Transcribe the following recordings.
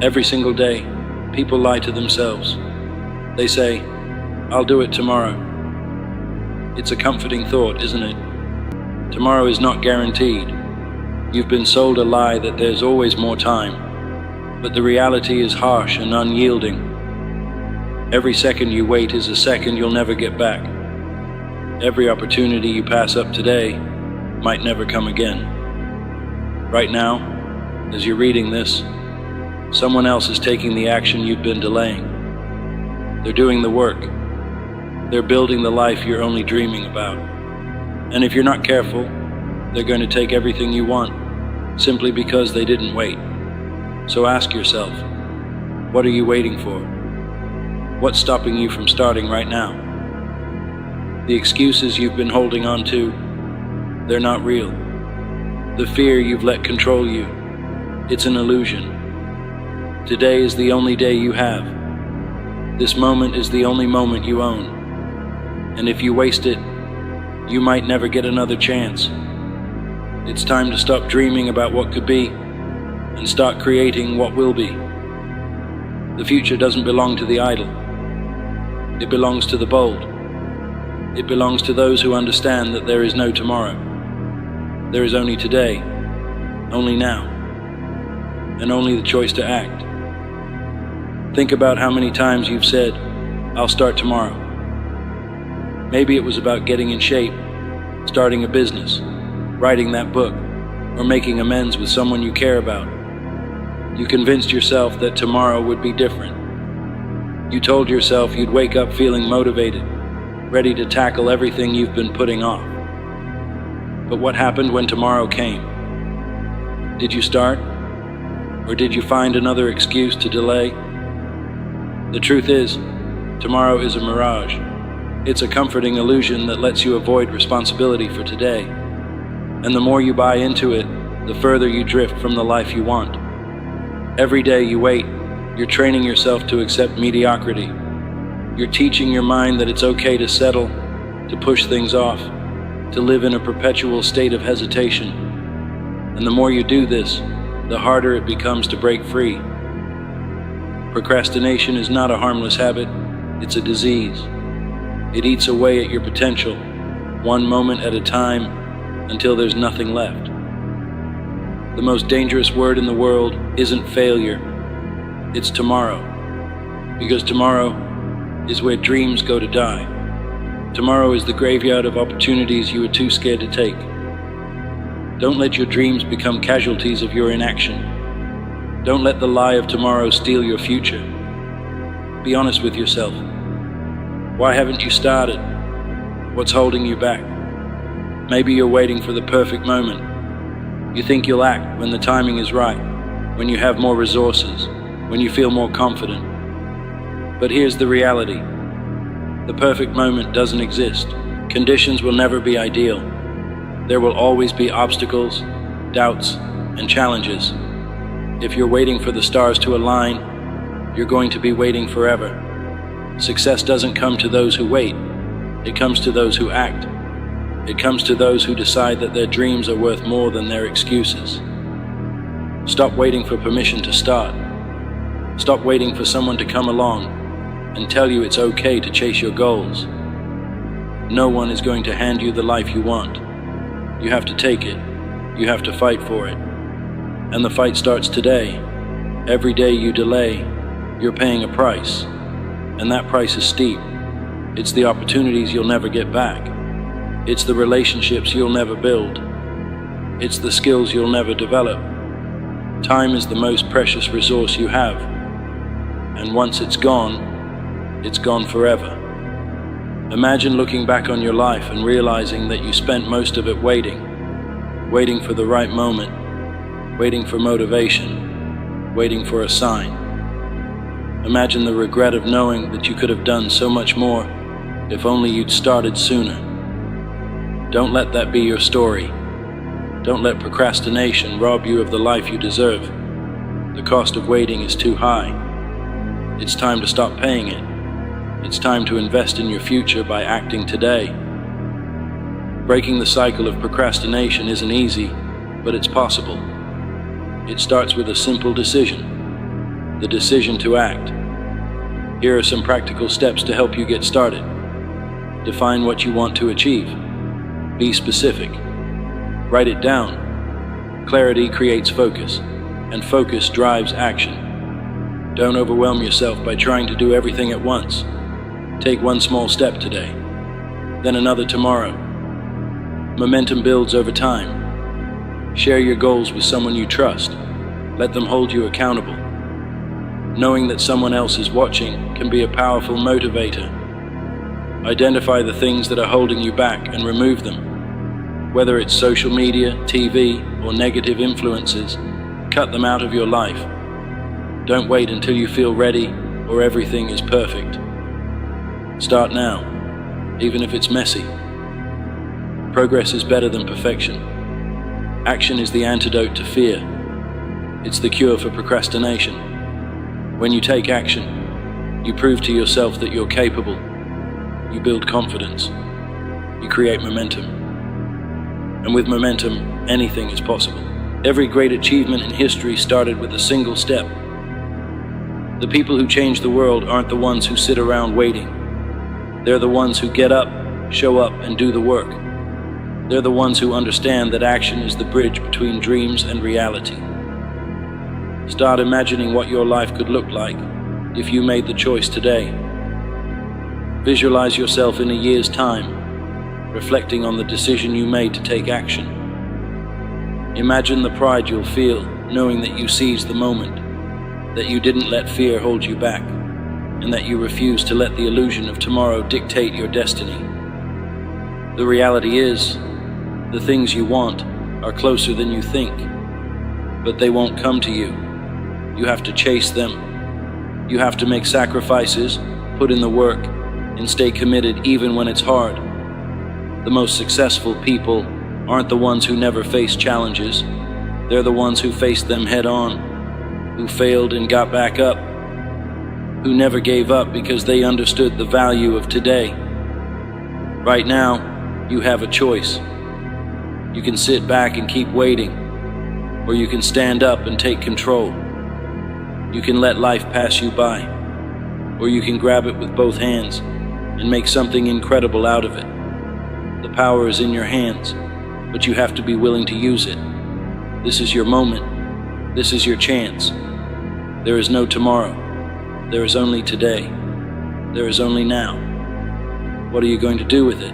Every single day, people lie to themselves. They say, "I'll do it tomorrow." It's a comforting thought, isn't it? Tomorrow is not guaranteed. You've been sold a lie that there's always more time, but the reality is harsh and unyielding. Every second you wait is a second you'll never get back. Every opportunity you pass up today might never come again. Right now, as you're reading this, someone else is taking the action you've been delaying. They're doing the work. They're building the life you're only dreaming about. And if you're not careful, they're going to take everything you want simply because they didn't wait. So ask yourself, what are you waiting for? What's stopping you from starting right now? The excuses you've been holding on to, they're not real. The fear you've let control you, it's an illusion. Today is the only day you have. This moment is the only moment you own. And if you waste it, you might never get another chance. It's time to stop dreaming about what could be and start creating what will be. The future doesn't belong to the idle. It belongs to the bold. It belongs to those who understand that there is no tomorrow. There is only today, only now, and only the choice to act. Think about how many times you've said, "I'll start tomorrow." Maybe it was about getting in shape, starting a business, writing that book, or making amends with someone you care about. You convinced yourself that tomorrow would be different. You told yourself you'd wake up feeling motivated, ready to tackle everything you've been putting off. But what happened when tomorrow came? Did you start? Or did you find another excuse to delay? The truth is, tomorrow is a mirage. It's a comforting illusion that lets you avoid responsibility for today. And the more you buy into it, the further you drift from the life you want. Every day you wait, you're training yourself to accept mediocrity. You're teaching your mind that it's okay to settle, to push things off, to live in a perpetual state of hesitation. And the more you do this, the harder it becomes to break free. Procrastination is not a harmless habit, it's a disease. It eats away at your potential, one moment at a time, until there's nothing left. The most dangerous word in the world isn't failure, it's tomorrow. Because tomorrow is where dreams go to die. Tomorrow is the graveyard of opportunities you were too scared to take. Don't let your dreams become casualties of your inaction. Don't let the lie of tomorrow steal your future. Be honest with yourself. Why haven't you started? What's holding you back? Maybe you're waiting for the perfect moment. You think you'll act when the timing is right, when you have more resources, when you feel more confident. But here's the reality. The perfect moment doesn't exist. Conditions will never be ideal. There will always be obstacles, doubts, and challenges. If you're waiting for the stars to align, you're going to be waiting forever. Success doesn't come to those who wait. It comes to those who act. It comes to those who decide that their dreams are worth more than their excuses. Stop waiting for permission to start. Stop waiting for someone to come along and tell you it's okay to chase your goals. No one is going to hand you the life you want. You have to take it. You have to fight for it. And the fight starts today. Every day you delay, you're paying a price. And that price is steep. It's the opportunities you'll never get back. It's the relationships you'll never build. It's the skills you'll never develop. Time is the most precious resource you have. And once it's gone forever. Imagine looking back on your life and realizing that you spent most of it waiting for the right moment, waiting for motivation, waiting for a sign. Imagine the regret of knowing that you could have done so much more if only you'd started sooner. Don't let that be your story. Don't let procrastination rob you of the life you deserve. The cost of waiting is too high. It's time to stop paying it. It's time to invest in your future by acting today. Breaking the cycle of procrastination isn't easy, but it's possible. It starts with a simple decision. the decision to act. Here are some practical steps to help you get started. Define what you want to achieve. Be specific. Write it down. Clarity creates focus, and focus drives action. Don't overwhelm yourself by trying to do everything at once. Take one small step today, then another tomorrow. Momentum builds over time. Share your goals with someone you trust. Let them hold you accountable. Knowing that someone else is watching can be a powerful motivator. Identify the things that are holding you back and remove them. Whether it's social media, TV, or negative influences, cut them out of your life. Don't wait until you feel ready or everything is perfect. Start now, even if it's messy. Progress is better than perfection. Action is the antidote to fear. It's the cure for procrastination. When you take action, you prove to yourself that you're capable. You build confidence. You create momentum. And with momentum, anything is possible. Every great achievement in history started with a single step. The people who change the world aren't the ones who sit around waiting. They're the ones who get up, show up, and do the work. They're the ones who understand that action is the bridge between dreams and reality. Start imagining what your life could look like if you made the choice today. Visualize yourself in a year's time, reflecting on the decision you made to take action. Imagine the pride you'll feel knowing that you seized the moment, that you didn't let fear hold you back, and that you refused to let the illusion of tomorrow dictate your destiny. The reality is, the things you want are closer than you think, but they won't come to you. You have to chase them. You have to make sacrifices, put in the work, and stay committed even when it's hard. The most successful people aren't the ones who never face challenges. They're the ones who faced them head on, who failed and got back up, who never gave up because they understood the value of today. Right now, you have a choice. You can sit back and keep waiting, or you can stand up and take control. You can let life pass you by, or you can grab it with both hands and make something incredible out of it. The power is in your hands, but you have to be willing to use it. This is your moment. This is your chance. There is no tomorrow. There is only today. There is only now. What are you going to do with it?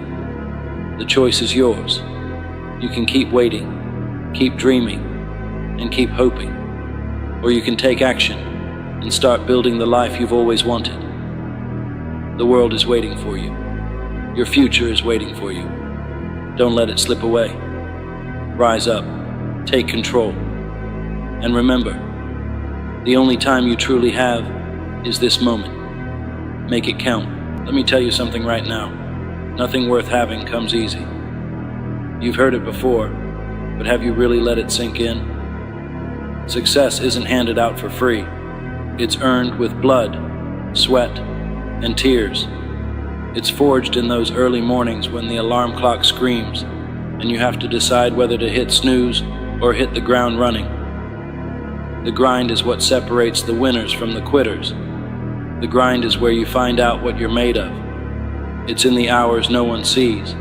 The choice is yours. You can keep waiting, keep dreaming, and keep hoping. Or you can take action and start building the life you've always wanted. The world is waiting for you. Your future is waiting for you. Don't let it slip away. Rise up, take control, and remember, the only time you truly have is this moment. Make it count. Let me tell you something right now. Nothing worth having comes easy. You've heard it before, but have you really let it sink in? Success isn't handed out for free. It's earned with blood, sweat, and tears. It's forged in those early mornings when the alarm clock screams and you have to decide whether to hit snooze or hit the ground running. The grind is what separates the winners from the quitters. The grind is where you find out what you're made of. It's in the hours no one sees,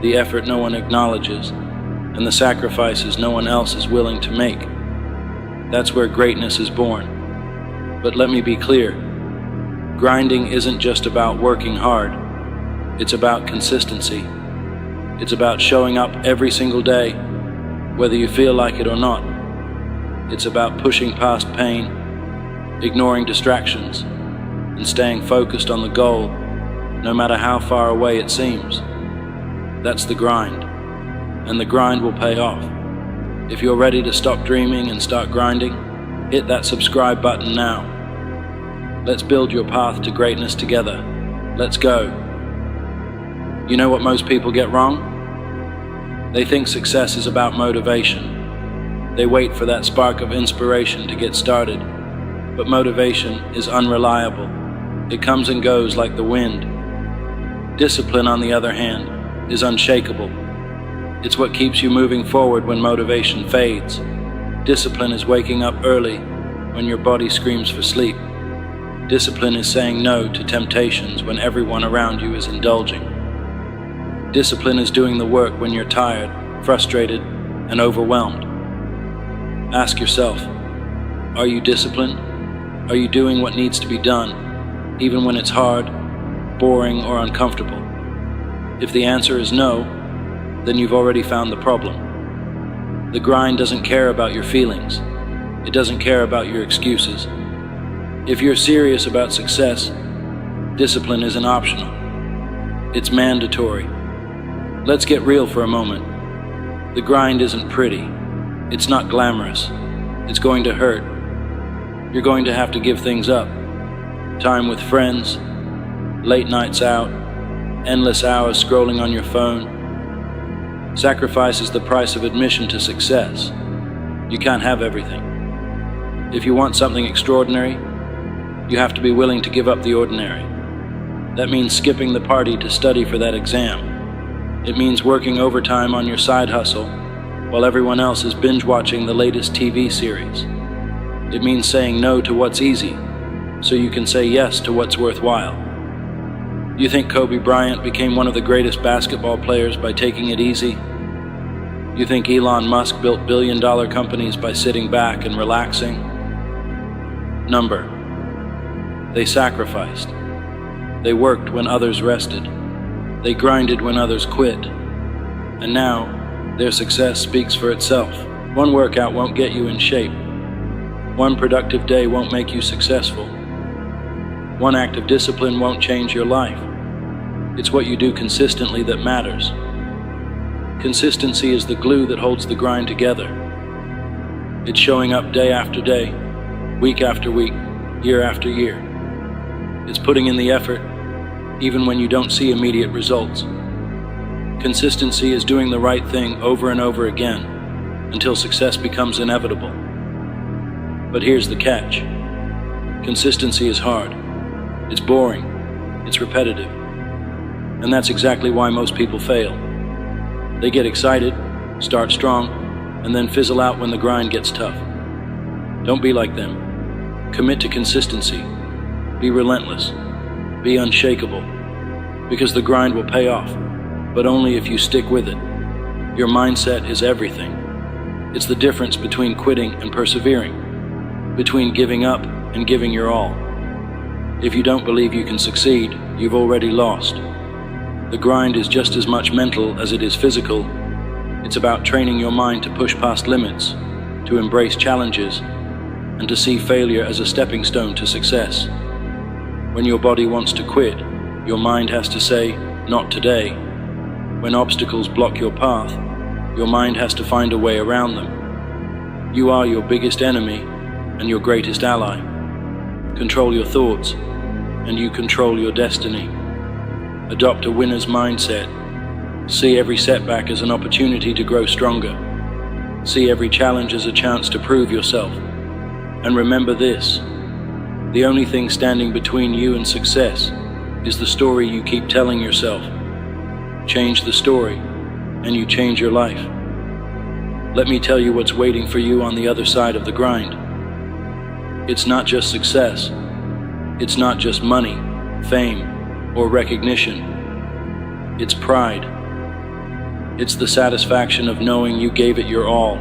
the effort no one acknowledges, and the sacrifices no one else is willing to make. That's where greatness is born. But let me be clear, grinding isn't just about working hard. It's about consistency. It's about showing up every single day, whether you feel like it or not. It's about pushing past pain, ignoring distractions, and staying focused on the goal, no matter how far away it seems. That's the grind, and the grind will pay off. If you're ready to stop dreaming and start grinding, hit that subscribe button now. Let's build your path to greatness together. Let's go. You know what most people get wrong? They think success is about motivation. They wait for that spark of inspiration to get started. But motivation is unreliable. It comes and goes like the wind. Discipline, on the other hand, is unshakable. It's what keeps you moving forward when motivation fades. Discipline is waking up early, when your body screams for sleep. Discipline is saying no to temptations when everyone around you is indulging. Discipline is doing the work when you're tired, frustrated, and overwhelmed. Ask yourself, are you disciplined? Are you doing what needs to be done, even when it's hard, boring, or uncomfortable? If the answer is no, then you've already found the problem. The grind doesn't care about your feelings. It doesn't care about your excuses. If you're serious about success, discipline isn't optional. It's mandatory. Let's get real for a moment. The grind isn't pretty. It's not glamorous. It's going to hurt. You're going to have to give things up. Time with friends, late nights out, endless hours scrolling on your phone. Sacrifice is the price of admission to success. You can't have everything. If you want something extraordinary, you have to be willing to give up the ordinary. That means skipping the party to study for that exam. It means working overtime on your side hustle while everyone else is binge-watching the latest TV series. It means saying no to what's easy so you can say yes to what's worthwhile. You think Kobe Bryant became one of the greatest basketball players by taking it easy? You think Elon Musk built billion-dollar companies by sitting back and relaxing? Number. They sacrificed. They worked when others rested. They grinded when others quit. And now, their success speaks for itself. One workout won't get you in shape. One productive day won't make you successful. One act of discipline won't change your life. It's what you do consistently that matters. Consistency is the glue that holds the grind together. It's showing up day after day, week after week, year after year. It's putting in the effort, even when you don't see immediate results. Consistency is doing the right thing over and over again until success becomes inevitable. But here's the catch. Consistency is hard. It's boring. It's repetitive. And that's exactly why most people fail. They get excited, start strong, and then fizzle out when the grind gets tough. Don't be like them. Commit to consistency. Be relentless. Be unshakable. Because the grind will pay off, but only if you stick with it. Your mindset is everything. It's the difference between quitting and persevering, between giving up and giving your all. If you don't believe you can succeed, you've already lost. The grind is just as much mental as it is physical. It's about training your mind to push past limits, to embrace challenges, and to see failure as a stepping stone to success. When your body wants to quit, your mind has to say, "Not today." When obstacles block your path, your mind has to find a way around them. You are your biggest enemy and your greatest ally. Control your thoughts, and you control your destiny. Adopt a winner's mindset. See every setback as an opportunity to grow stronger. See every challenge as a chance to prove yourself. And remember this, the only thing standing between you and success is the story you keep telling yourself. Change the story, and you change your life. Let me tell you what's waiting for you on the other side of the grind. It's not just success. It's not just money, fame, or recognition. It's pride. It's the satisfaction of knowing you gave it your all.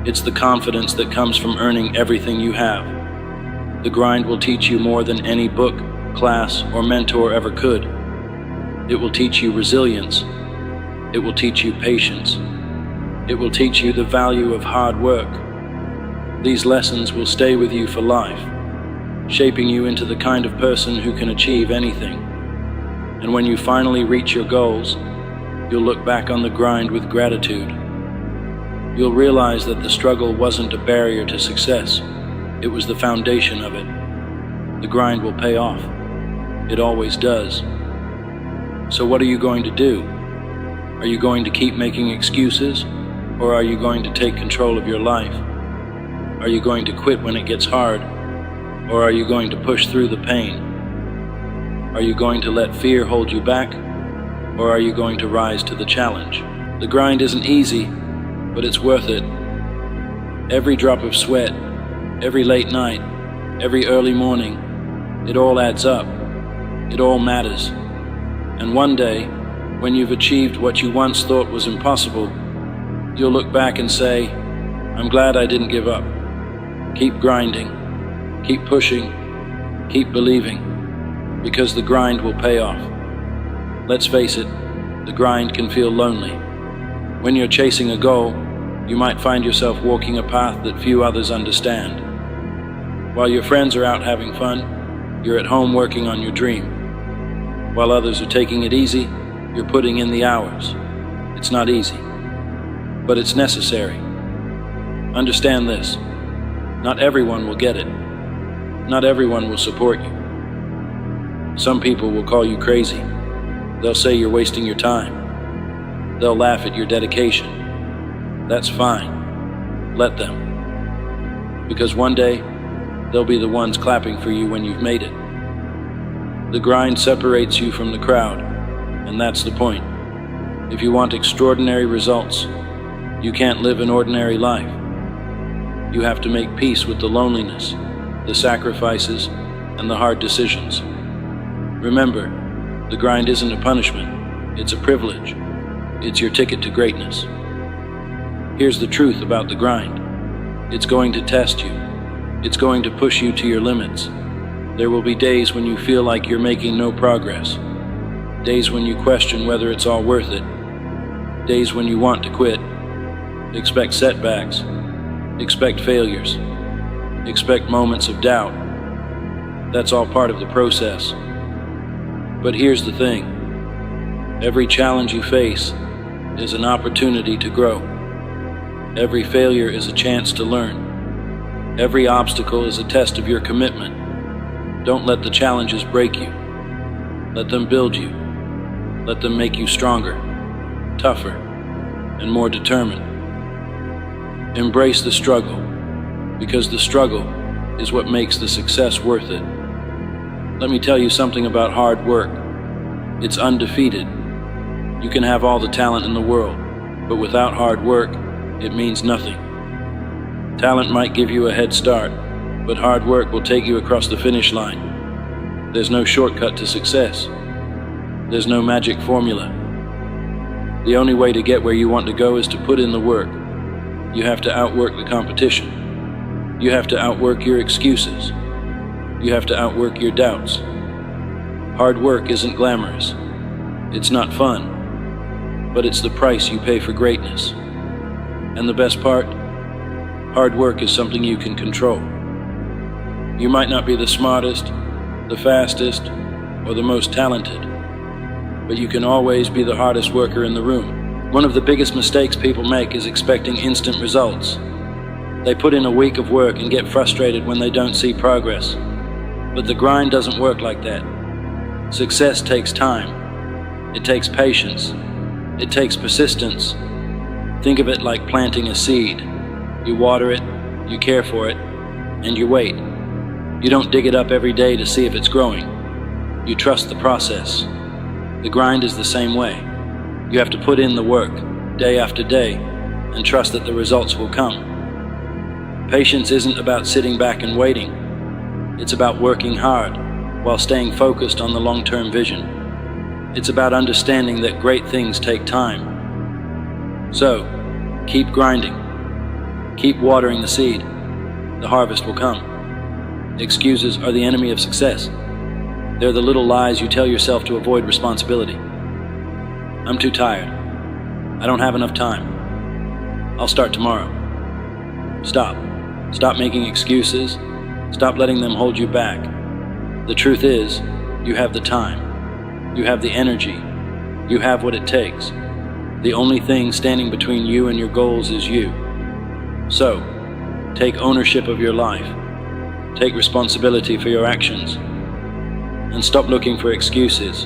It's the confidence that comes from earning everything you have. The grind will teach you more than any book, class, or mentor ever could. It will teach you resilience. It will teach you patience. It will teach you the value of hard work. These lessons will stay with you for life, shaping you into the kind of person who can achieve anything. And when you finally reach your goals, you'll look back on the grind with gratitude. You'll realize that the struggle wasn't a barrier to success. It was the foundation of it. The grind will pay off. It always does. So what are you going to do? Are you going to keep making excuses, or are you going to take control of your life? Are you going to quit when it gets hard, or are you going to push through the pain? Are you going to let fear hold you back, or are you going to rise to the challenge? The grind isn't easy, but it's worth it. Every drop of sweat, every late night, every early morning, it all adds up. It all matters. And one day, when you've achieved what you once thought was impossible, you'll look back and say, I'm glad I didn't give up. Keep grinding, keep pushing, keep believing, because the grind will pay off. Let's face it, the grind can feel lonely. When you're chasing a goal, you might find yourself walking a path that few others understand. While your friends are out having fun, you're at home working on your dream. While others are taking it easy, you're putting in the hours. It's not easy, but it's necessary. Understand this. Not everyone will get it. Not everyone will support you. Some people will call you crazy. They'll say you're wasting your time. They'll laugh at your dedication. That's fine. Let them. Because one day, they'll be the ones clapping for you when you've made it. The grind separates you from the crowd, and that's the point. If you want extraordinary results, you can't live an ordinary life. You have to make peace with the loneliness, the sacrifices, and the hard decisions. Remember, the grind isn't a punishment, it's a privilege. It's your ticket to greatness. Here's the truth about the grind. It's going to test you. It's going to push you to your limits. There will be days when you feel like you're making no progress. Days when you question whether it's all worth it. Days when you want to quit. Expect setbacks. Expect failures. Expect moments of doubt. That's all part of the process. But here's the thing. Every challenge you face is an opportunity to grow. Every failure is a chance to learn. Every obstacle is a test of your commitment. Don't let the challenges break you. Let them build you. Let them make you stronger, tougher, and more determined. Embrace the struggle, because the struggle is what makes the success worth it. Let me tell you something about hard work. It's undefeated. You can have all the talent in the world, but without hard work, it means nothing. Talent might give you a head start, but hard work will take you across the finish line. There's no shortcut to success. There's no magic formula. The only way to get where you want to go is to put in the work. You have to outwork the competition. You have to outwork your excuses. You have to outwork your doubts. Hard work isn't glamorous. It's not fun, but it's the price you pay for greatness. And the best part, hard work is something you can control. You might not be the smartest, the fastest, or the most talented, but you can always be the hardest worker in the room. One of the biggest mistakes people make is expecting instant results. They put in a week of work and get frustrated when they don't see progress. But the grind doesn't work like that. Success takes time. It takes patience. It takes persistence. Think of it like planting a seed. You water it, you care for it, and you wait. You don't dig it up every day to see if it's growing. You trust the process. The grind is the same way. You have to put in the work, day after day, and trust that the results will come. Patience isn't about sitting back and waiting. It's about working hard while staying focused on the long-term vision. It's about understanding that great things take time. So, keep grinding. Keep watering the seed. The harvest will come. Excuses are the enemy of success. They're the little lies you tell yourself to avoid responsibility. I'm too tired. I don't have enough time. I'll start tomorrow. Stop. Stop making excuses. Stop letting them hold you back. The truth is, you have the time. You have the energy. You have what it takes. The only thing standing between you and your goals is you. So, take ownership of your life. Take responsibility for your actions. And stop looking for excuses.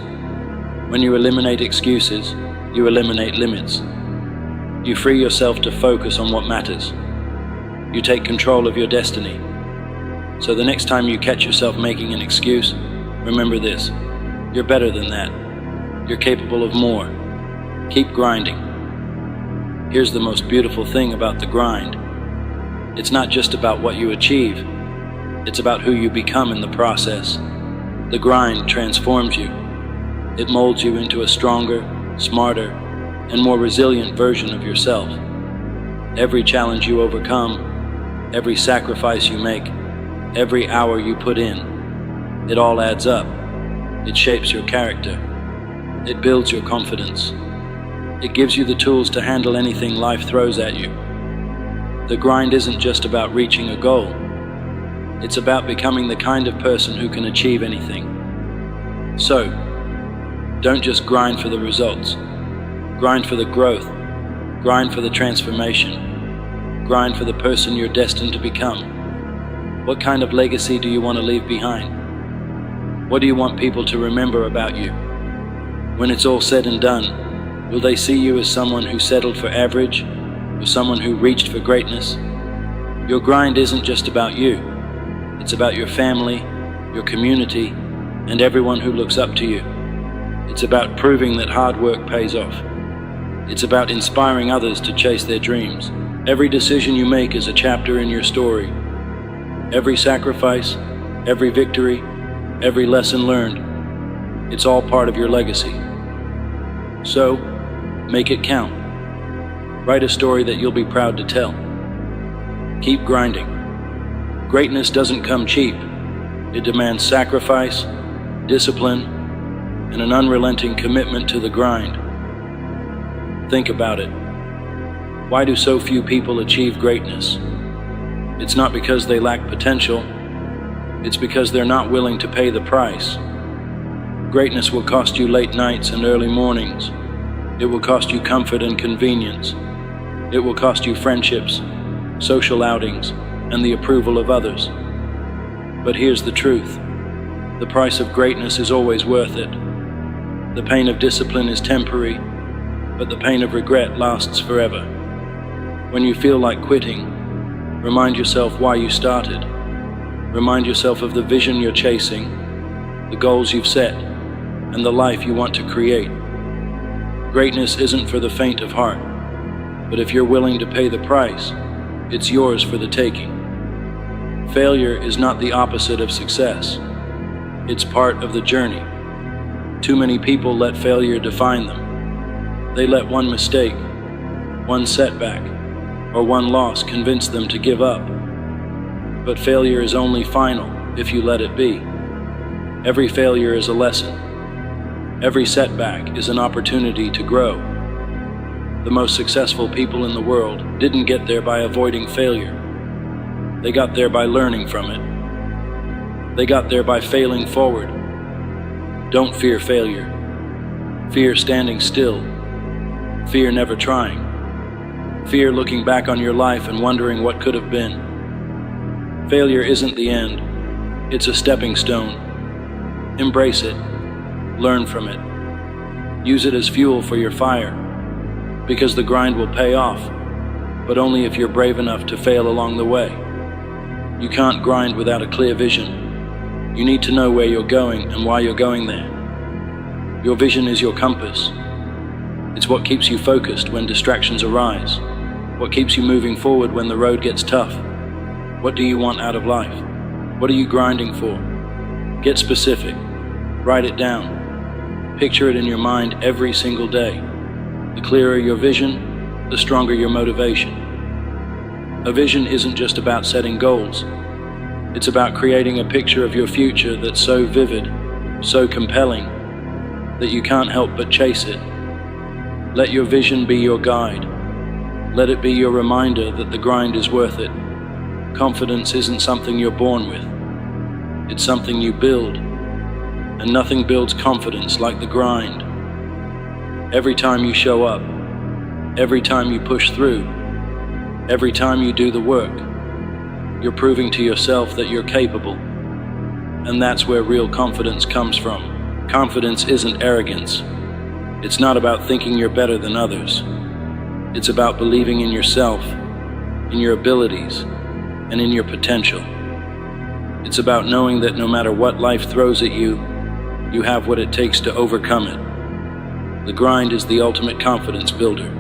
When you eliminate excuses, you eliminate limits. You free yourself to focus on what matters. You take control of your destiny. So the next time you catch yourself making an excuse, remember this: you're better than that. You're capable of more. Keep grinding. Here's the most beautiful thing about the grind. It's not just about what you achieve, it's about who you become in the process. The grind transforms you. It molds you into a stronger, smarter, and more resilient version of yourself. Every challenge you overcome, every sacrifice you make, every hour you put in, it all adds up. It shapes your character. It builds your confidence. It gives you the tools to handle anything life throws at you. The grind isn't just about reaching a goal. It's about becoming the kind of person who can achieve anything. So, don't just grind for the results. Grind for the growth. Grind for the transformation. Grind for the person you're destined to become. What kind of legacy do you want to leave behind? What do you want people to remember about you? When it's all said and done, will they see you as someone who settled for average, or someone who reached for greatness? Your grind isn't just about you. It's about your family, your community, and everyone who looks up to you. It's about proving that hard work pays off. It's about inspiring others to chase their dreams. Every decision you make is a chapter in your story. Every sacrifice, every victory, every lesson learned, it's all part of your legacy. So, make it count. Write a story that you'll be proud to tell. Keep grinding. Greatness doesn't come cheap. It demands sacrifice, discipline, and an unrelenting commitment to the grind. Think about it. Why do so few people achieve greatness? It's not because they lack potential. It's because they're not willing to pay the price. Greatness will cost you late nights and early mornings. It will cost you comfort and convenience. It will cost you friendships, social outings, and the approval of others. But here's the truth. The price of greatness is always worth it. The pain of discipline is temporary, but the pain of regret lasts forever. When you feel like quitting, remind yourself why you started. Remind yourself of the vision you're chasing, the goals you've set, and the life you want to create. Greatness isn't for the faint of heart, but if you're willing to pay the price, it's yours for the taking. Failure is not the opposite of success. It's part of the journey. Too many people let failure define them. They let one mistake, one setback, or one loss convince them to give up. But failure is only final if you let it be. Every failure is a lesson. Every setback is an opportunity to grow. The most successful people in the world didn't get there by avoiding failure. They got there by learning from it. They got there by failing forward. Don't fear failure. Fear standing still. Fear never trying. Fear looking back on your life and wondering what could have been. Failure isn't the end. It's a stepping stone. Embrace it. Learn from it. Use it as fuel for your fire. Because the grind will pay off, but only if you're brave enough to fail along the way. You can't grind without a clear vision. You need to know where you're going and why you're going there. Your vision is your compass. It's what keeps you focused when distractions arise. What keeps you moving forward when the road gets tough. What do you want out of life? What are you grinding for? Get specific. Write it down. Picture it in your mind every single day. The clearer your vision, the stronger your motivation. A vision isn't just about setting goals. It's about creating a picture of your future that's so vivid, so compelling, that you can't help but chase it. Let your vision be your guide. Let it be your reminder that the grind is worth it. Confidence isn't something you're born with. It's something you build. And nothing builds confidence like the grind. Every time you show up, every time you push through, every time you do the work, you're proving to yourself that you're capable. And that's where real confidence comes from. Confidence isn't arrogance. It's not about thinking you're better than others. It's about believing in yourself, in your abilities, and in your potential. It's about knowing that no matter what life throws at you, you have what it takes to overcome it. The grind is the ultimate confidence builder.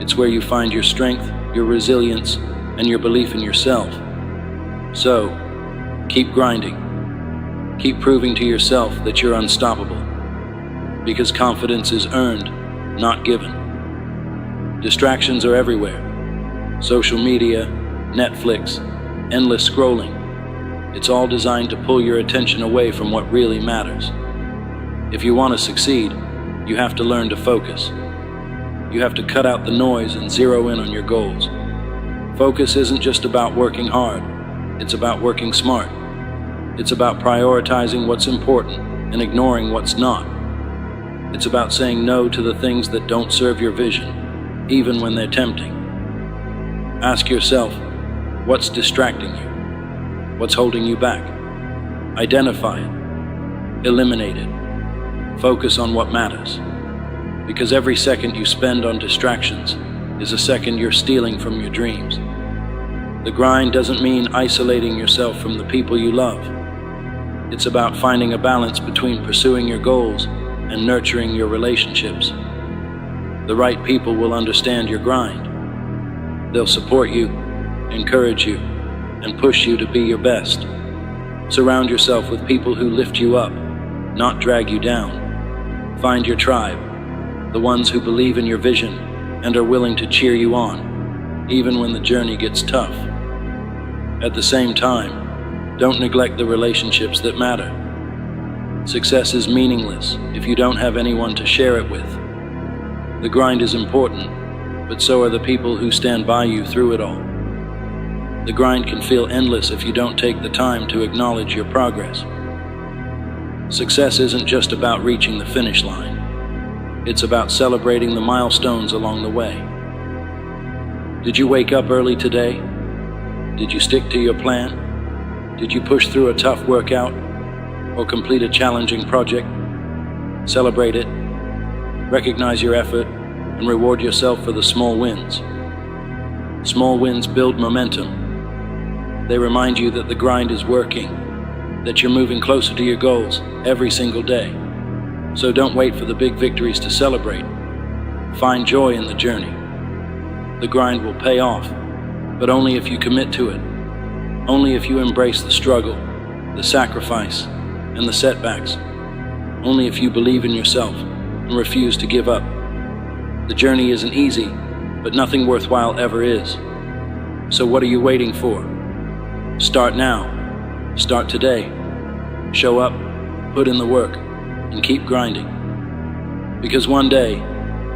It's where you find your strength, your resilience, and your belief in yourself. So, keep grinding. Keep proving to yourself that you're unstoppable. Because confidence is earned, not given. Distractions are everywhere. Social media, Netflix, endless scrolling. It's all designed to pull your attention away from what really matters. If you want to succeed, you have to learn to focus. You have to cut out the noise and zero in on your goals. Focus isn't just about working hard, it's about working smart. It's about prioritizing what's important and ignoring what's not. It's about saying no to the things that don't serve your vision, even when they're tempting. Ask yourself, what's distracting you? What's holding you back? Identify it. Eliminate it. Focus on what matters. Because every second you spend on distractions is a second you're stealing from your dreams. The grind doesn't mean isolating yourself from the people you love. It's about finding a balance between pursuing your goals and nurturing your relationships. The right people will understand your grind. They'll support you, encourage you, and push you to be your best. Surround yourself with people who lift you up, not drag you down. Find your tribe, the ones who believe in your vision and are willing to cheer you on, even when the journey gets tough. At the same time, don't neglect the relationships that matter. Success is meaningless if you don't have anyone to share it with. The grind is important, but so are the people who stand by you through it all. The grind can feel endless if you don't take the time to acknowledge your progress. Success isn't just about reaching the finish line. It's about celebrating the milestones along the way. Did you wake up early today? Did you stick to your plan? Did you push through a tough workout or complete a challenging project? Celebrate it, recognize your effort, and reward yourself for the small wins. Small wins build momentum. They remind you that the grind is working, that you're moving closer to your goals every single day. So don't wait for the big victories to celebrate. Find joy in the journey. The grind will pay off, but only if you commit to it. Only if you embrace the struggle, the sacrifice, and the setbacks. Only if you believe in yourself and refuse to give up. The journey isn't easy, but nothing worthwhile ever is. So what are you waiting for? Start now. Start today. Show up, put in the work, and keep grinding. Because one day,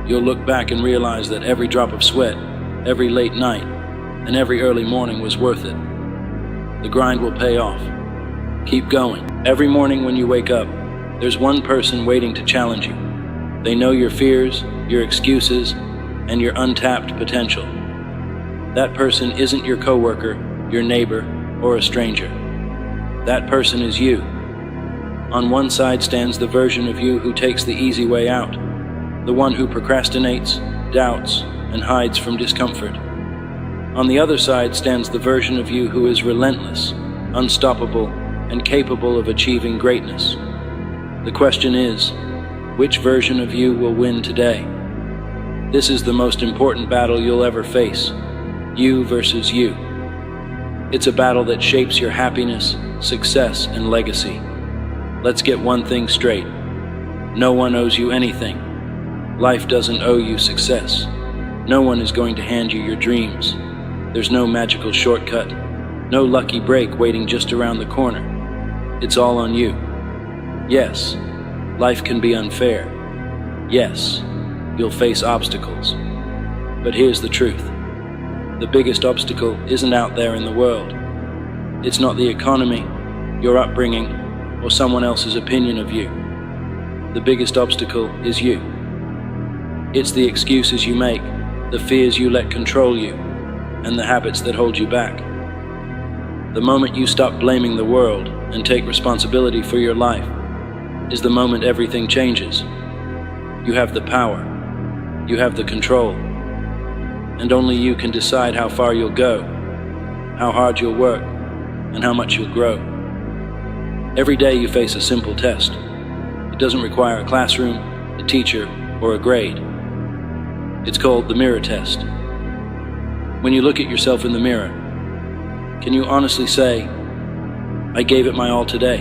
you'll look back and realize that every drop of sweat, every late night, and every early morning was worth it. The grind will pay off. Keep going. Every morning when you wake up, there's one person waiting to challenge you. They know your fears, your excuses, and your untapped potential. That person isn't your coworker, your neighbor, or a stranger. That person is you. On one side stands the version of you who takes the easy way out, the one who procrastinates, doubts, and hides from discomfort. On the other side stands the version of you who is relentless, unstoppable, and capable of achieving greatness. The question is, which version of you will win today? This is the most important battle you'll ever face. You versus you. It's a battle that shapes your happiness, success, and legacy. Let's get one thing straight. No one owes you anything. Life doesn't owe you success. No one is going to hand you your dreams. There's no magical shortcut, no lucky break waiting just around the corner. It's all on you. Yes, life can be unfair. Yes, you'll face obstacles. But here's the truth. The biggest obstacle isn't out there in the world. It's not the economy, your upbringing, or someone else's opinion of you. The biggest obstacle is you. It's the excuses you make, the fears you let control you, and the habits that hold you back. The moment you stop blaming the world and take responsibility for your life is the moment everything changes. You have the power. You have the control. And only you can decide how far you'll go, how hard you'll work, and how much you'll grow. Every day you face a simple test. It doesn't require a classroom, a teacher, or a grade. It's called the mirror test. When you look at yourself in the mirror, can you honestly say, I gave it my all today?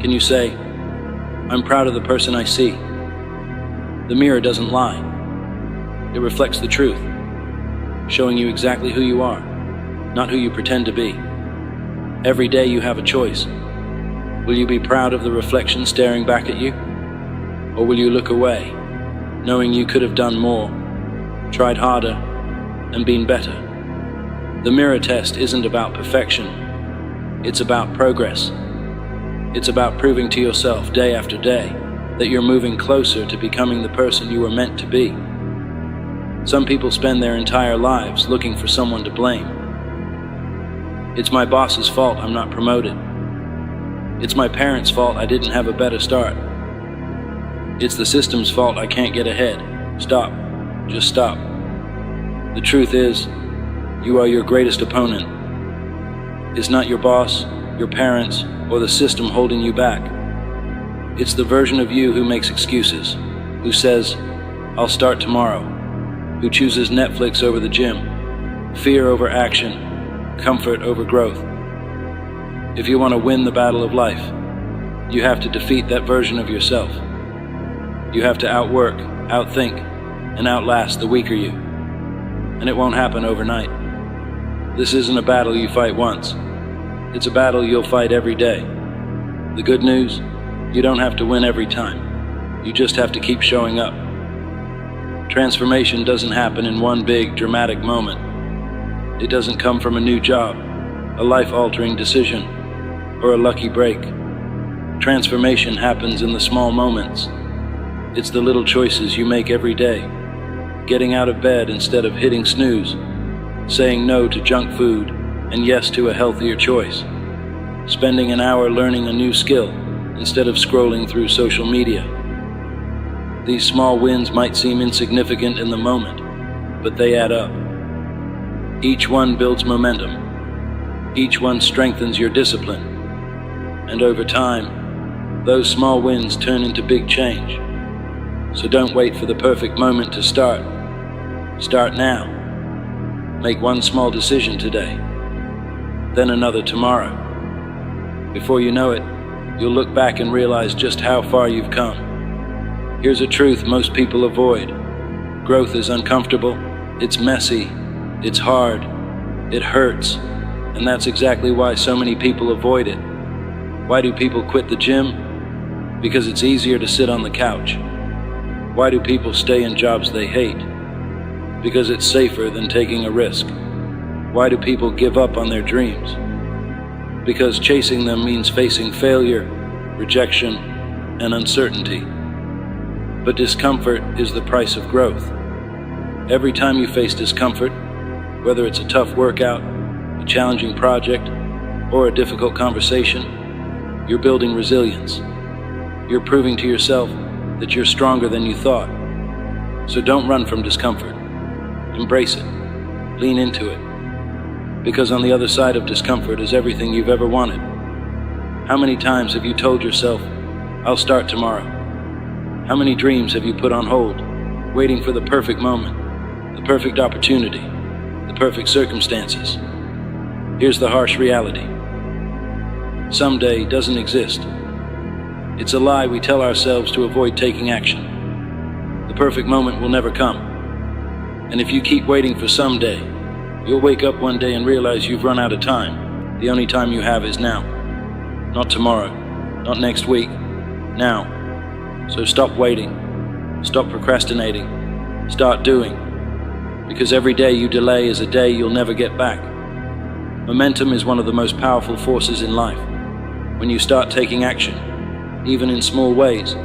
Can you say, I'm proud of the person I see? The mirror doesn't lie. It reflects the truth, showing you exactly who you are, not who you pretend to be. Every day you have a choice. Will you be proud of the reflection staring back at you? Or will you look away, knowing you could have done more, tried harder, and been better? The mirror test isn't about perfection. It's about progress. It's about proving to yourself day after day that you're moving closer to becoming the person you were meant to be. Some people spend their entire lives looking for someone to blame. It's my boss's fault I'm not promoted. It's my parents' fault I didn't have a better start. It's the system's fault I can't get ahead. Stop. Just stop. The truth is, you are your greatest opponent. It's not your boss, your parents, or the system holding you back. It's the version of you who makes excuses, who says, I'll start tomorrow, who chooses Netflix over the gym, fear over action, comfort over growth. If you want to win the battle of life, you have to defeat that version of yourself. You have to outwork, outthink, and outlast the weaker you. And it won't happen overnight. This isn't a battle you fight once. It's a battle you'll fight every day. The good news, you don't have to win every time. You just have to keep showing up. Transformation doesn't happen in one big, dramatic moment. It doesn't come from a new job, a life-altering decision, or a lucky break. Transformation happens in the small moments. It's the little choices you make every day. Getting out of bed instead of hitting snooze, saying no to junk food and yes to a healthier choice, spending an hour learning a new skill instead of scrolling through social media. These small wins might seem insignificant in the moment, but they add up. Each one builds momentum. Each one strengthens your discipline. And over time, those small wins turn into big change. So don't wait for the perfect moment to start. Start now. Make one small decision today, then another tomorrow. Before you know it, you'll look back and realize just how far you've come. Here's a truth most people avoid. Growth is uncomfortable, it's messy, it's hard, it hurts, and that's exactly why so many people avoid it. Why do people quit the gym? Because it's easier to sit on the couch. Why do people stay in jobs they hate? Because it's safer than taking a risk. Why do people give up on their dreams? Because chasing them means facing failure, rejection, and uncertainty. But discomfort is the price of growth. Every time you face discomfort, whether it's a tough workout, a challenging project, or a difficult conversation, you're building resilience. You're proving to yourself that you're stronger than you thought. So don't run from discomfort. Embrace it. Lean into it. Because on the other side of discomfort is everything you've ever wanted. How many times have you told yourself, I'll start tomorrow? How many dreams have you put on hold, waiting for the perfect moment, the perfect opportunity, the perfect circumstances? Here's the harsh reality. Someday doesn't exist. It's a lie we tell ourselves to avoid taking action. The perfect moment will never come. And if you keep waiting for someday, you'll wake up one day and realize you've run out of time. The only time you have is now. Not tomorrow, not next week, now. So stop waiting, stop procrastinating, start doing. Because every day you delay is a day you'll never get back. Momentum is one of the most powerful forces in life. When you start taking action, even in small ways,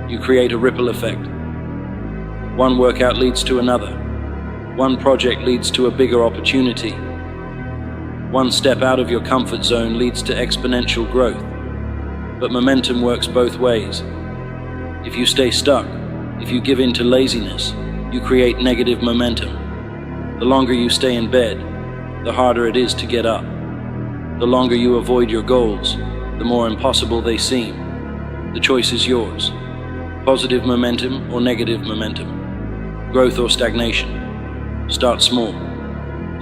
you create a ripple effect. One workout leads to another. One project leads to a bigger opportunity. One step out of your comfort zone leads to exponential growth. But momentum works both ways. If you stay stuck, if you give in to laziness, you create negative momentum. The longer you stay in bed, the harder it is to get up. The longer you avoid your goals, the more impossible they seem. The choice is yours. Positive momentum or negative momentum. Growth or stagnation. Start small.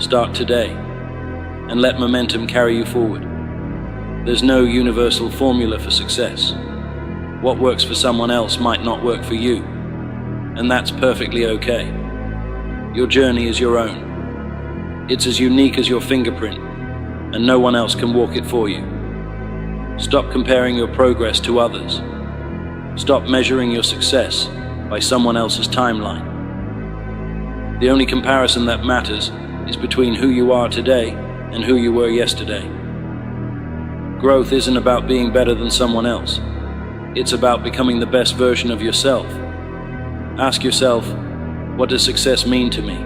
Start today, and let momentum carry you forward. There's no universal formula for success. What works for someone else might not work for you, and that's perfectly okay. Your journey is your own. It's as unique as your fingerprint, and no one else can walk it for you. Stop comparing your progress to others. Stop measuring your success by someone else's timeline. The only comparison that matters is between who you are today and who you were yesterday. Growth isn't about being better than someone else. It's about becoming the best version of yourself. Ask yourself, what does success mean to me?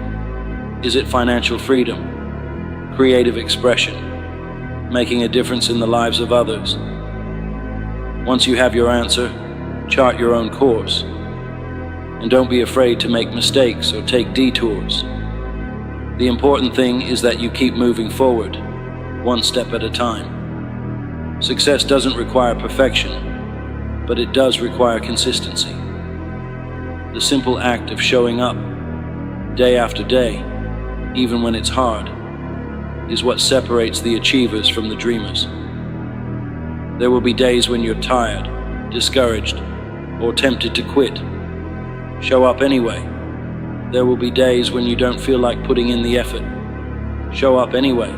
Is it financial freedom, creative expression, making a difference in the lives of others? Once you have your answer, chart your own course. And don't be afraid to make mistakes or take detours. The important thing is that you keep moving forward, one step at a time. Success doesn't require perfection, but it does require consistency. The simple act of showing up, day after day, even when it's hard, is what separates the achievers from the dreamers. There will be days when you're tired, discouraged, or tempted to quit. Show up anyway. There will be days when you don't feel like putting in the effort. Show up anyway.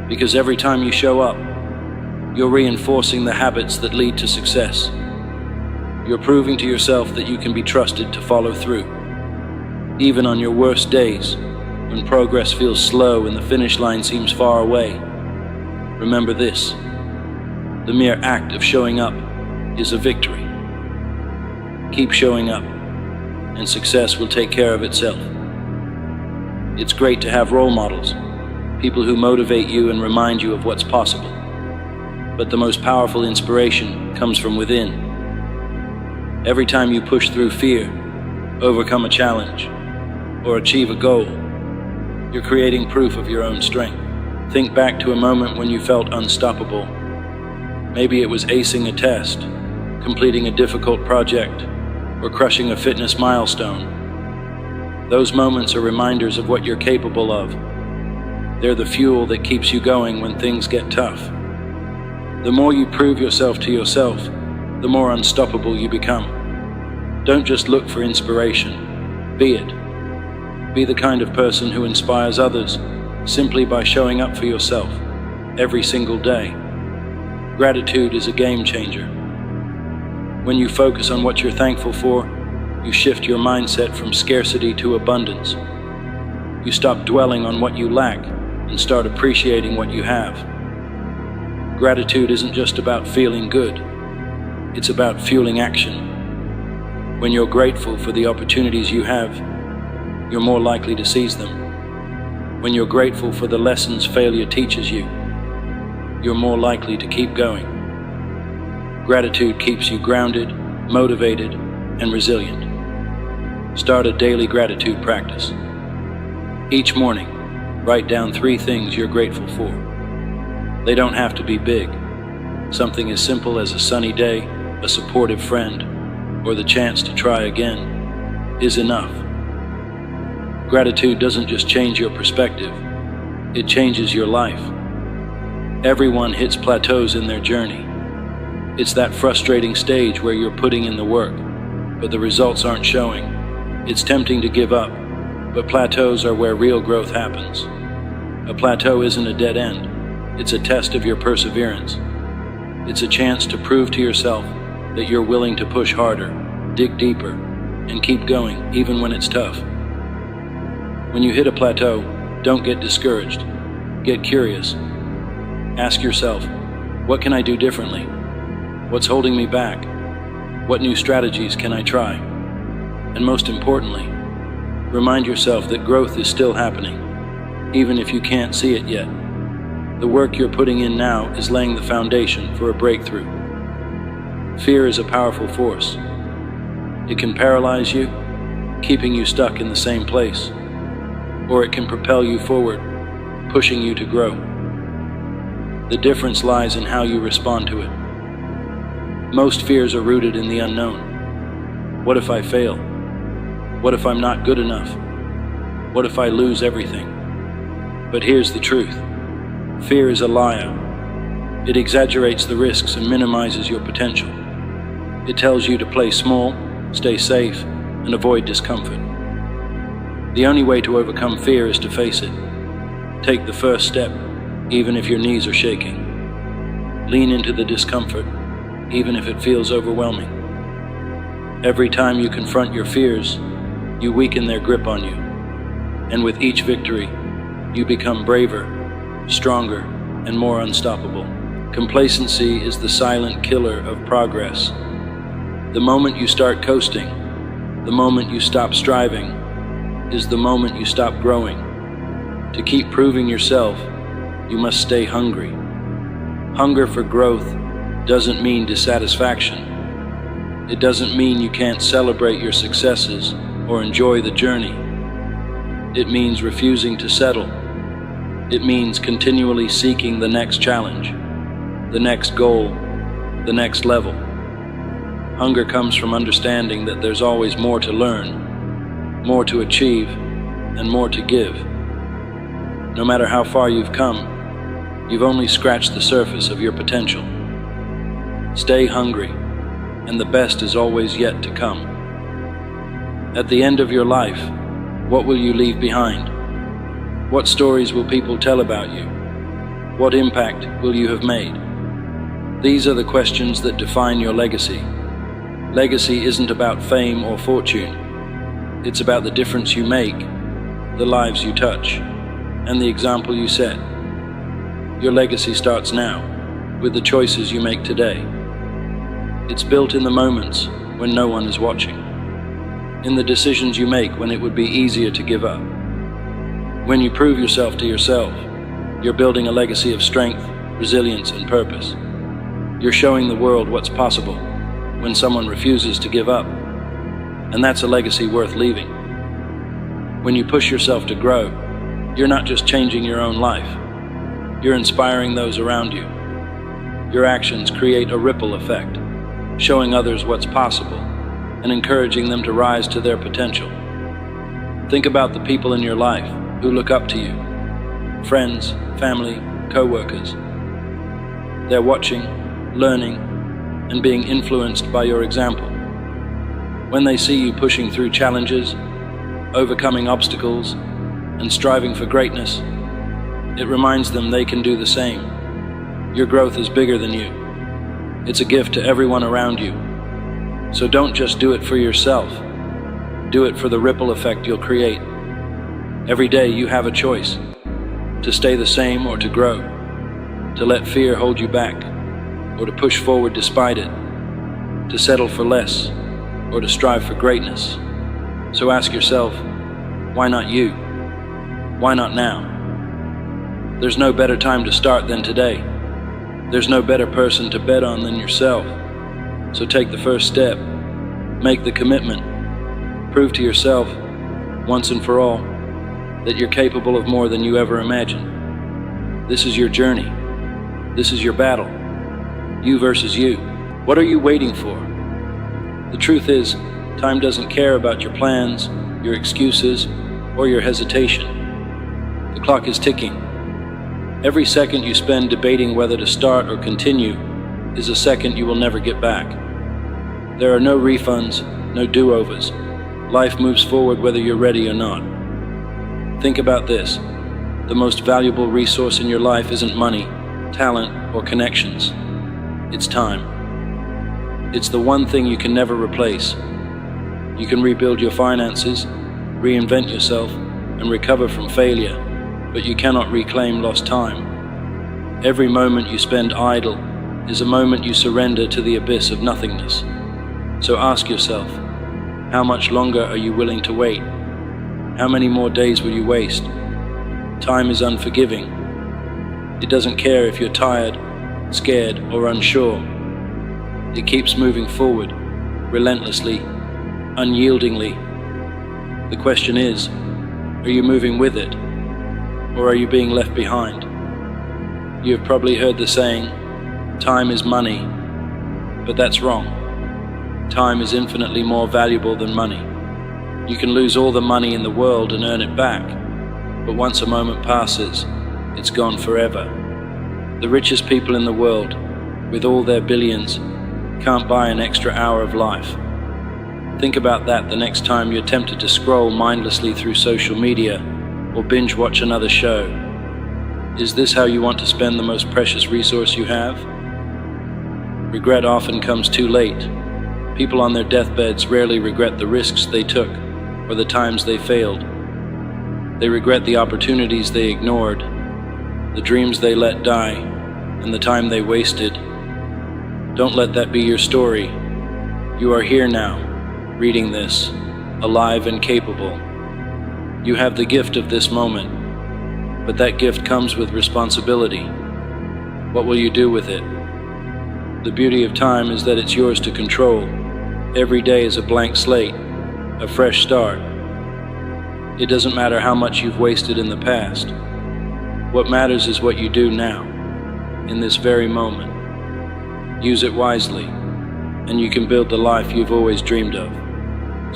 Because every time you show up, you're reinforcing the habits that lead to success. You're proving to yourself that you can be trusted to follow through. Even on your worst days, when progress feels slow and the finish line seems far away, remember this: the mere act of showing up is a victory. Keep showing up, and success will take care of itself. It's great to have role models, people who motivate you and remind you of what's possible. But the most powerful inspiration comes from within. Every time you push through fear, overcome a challenge, or achieve a goal, you're creating proof of your own strength. Think back to a moment when you felt unstoppable. Maybe it was acing a test, completing a difficult project, or crushing a fitness milestone. Those moments are reminders of what you're capable of. They're the fuel that keeps you going when things get tough. The more you prove yourself to yourself, the more unstoppable you become. Don't just look for inspiration, be it. Be the kind of person who inspires others simply by showing up for yourself every single day. Gratitude is a game changer. When you focus on what you're thankful for, you shift your mindset from scarcity to abundance. You stop dwelling on what you lack and start appreciating what you have. Gratitude isn't just about feeling good, it's about fueling action. When you're grateful for the opportunities you have, you're more likely to seize them. When you're grateful for the lessons failure teaches you, you're more likely to keep going. Gratitude keeps you grounded, motivated, and resilient. Start a daily gratitude practice. Each morning, write down 3 things you're grateful for. They don't have to be big. Something as simple as a sunny day, a supportive friend, or the chance to try again is enough. Gratitude doesn't just change your perspective, it changes your life. Everyone hits plateaus in their journey. It's that frustrating stage where you're putting in the work, but the results aren't showing. It's tempting to give up, but plateaus are where real growth happens. A plateau isn't a dead end. It's a test of your perseverance. It's a chance to prove to yourself that you're willing to push harder, dig deeper, and keep going even when it's tough. When you hit a plateau, don't get discouraged. Get curious. Ask yourself, what can I do differently? What's holding me back? What new strategies can I try? And most importantly, remind yourself that growth is still happening, even if you can't see it yet. The work you're putting in now is laying the foundation for a breakthrough. Fear is a powerful force. It can paralyze you, keeping you stuck in the same place, or it can propel you forward, pushing you to grow. The difference lies in how you respond to it. Most fears are rooted in the unknown. What if I fail? What if I'm not good enough? What if I lose everything? But here's the truth. Fear is a liar. It exaggerates the risks and minimizes your potential. It tells you to play small, stay safe, and avoid discomfort. The only way to overcome fear is to face it. Take the first step, even if your knees are shaking. Lean into the discomfort, even if it feels overwhelming. Every time you confront your fears, you weaken their grip on you. And with each victory, you become braver, stronger, and more unstoppable. Complacency is the silent killer of progress. The moment you start coasting, the moment you stop striving, is the moment you stop growing. To keep proving yourself, you must stay hungry. Hunger for growth doesn't mean dissatisfaction. It doesn't mean you can't celebrate your successes or enjoy the journey. It means refusing to settle. It means continually seeking the next challenge, the next goal, the next level. Hunger comes from understanding that there's always more to learn, more to achieve, and more to give. No matter how far you've come, you've only scratched the surface of your potential. Stay hungry, and the best is always yet to come. At the end of your life, what will you leave behind? What stories will people tell about you? What impact will you have made? These are the questions that define your legacy. Legacy isn't about fame or fortune. It's about the difference you make, the lives you touch, and the example you set. Your legacy starts now, with the choices you make today. It's built in the moments when no one is watching, in the decisions you make when it would be easier to give up. When you prove yourself to yourself, you're building a legacy of strength, resilience, and purpose. You're showing the world what's possible when someone refuses to give up, and that's a legacy worth leaving. When you push yourself to grow, you're not just changing your own life, you're inspiring those around you. Your actions create a ripple effect, showing others what's possible and encouraging them to rise to their potential. Think about the people in your life who look up to you, friends, family, co-workers. They're watching, learning, and being influenced by your example. When they see you pushing through challenges, overcoming obstacles, and striving for greatness, it reminds them they can do the same. Your growth is bigger than you. It's a gift to everyone around you. So don't just do it for yourself. Do it for the ripple effect you'll create. Every day you have a choice, to stay the same or to grow, to let fear hold you back, or to push forward despite it, to settle for less, or to strive for greatness. So ask yourself, why not you? Why not now? There's no better time to start than today. There's no better person to bet on than yourself. So take the first step, make the commitment, prove to yourself, once and for all, that you're capable of more than you ever imagined. This is your journey. This is your battle. You versus you. What are you waiting for? The truth is, time doesn't care about your plans, your excuses, or your hesitation. The clock is ticking. Every second you spend debating whether to start or continue is a second you will never get back. There are no refunds, no do-overs. Life moves forward whether you're ready or not. Think about this. The most valuable resource in your life isn't money, talent, or connections. It's time. It's the one thing you can never replace. You can rebuild your finances, reinvent yourself, and recover from failure, but you cannot reclaim lost time. Every moment you spend idle is a moment you surrender to the abyss of nothingness. So ask yourself, how much longer are you willing to wait? How many more days will you waste? Time is unforgiving. It doesn't care if you're tired, scared, or unsure. It keeps moving forward, relentlessly, unyieldingly. The question is, are you moving with it, or are you being left behind? You have probably heard the saying, time is money, but that's wrong. Time is infinitely more valuable than money. You can lose all the money in the world and earn it back, but once a moment passes, it's gone forever. The richest people in the world, with all their billions, can't buy an extra hour of life. Think about that the next time you're tempted to scroll mindlessly through social media or binge watch another show. Is this how you want to spend the most precious resource you have? Regret often comes too late. People on their deathbeds rarely regret the risks they took or the times they failed. They regret the opportunities they ignored, the dreams they let die, and the time they wasted. Don't let that be your story. You are here now, reading this, alive and capable. You have the gift of this moment, but that gift comes with responsibility. What will you do with it? The beauty of time is that it's yours to control. Every day is a blank slate, a fresh start. It doesn't matter how much you've wasted in the past. What matters is what you do now, in this very moment. Use it wisely, and you can build the life you've always dreamed of.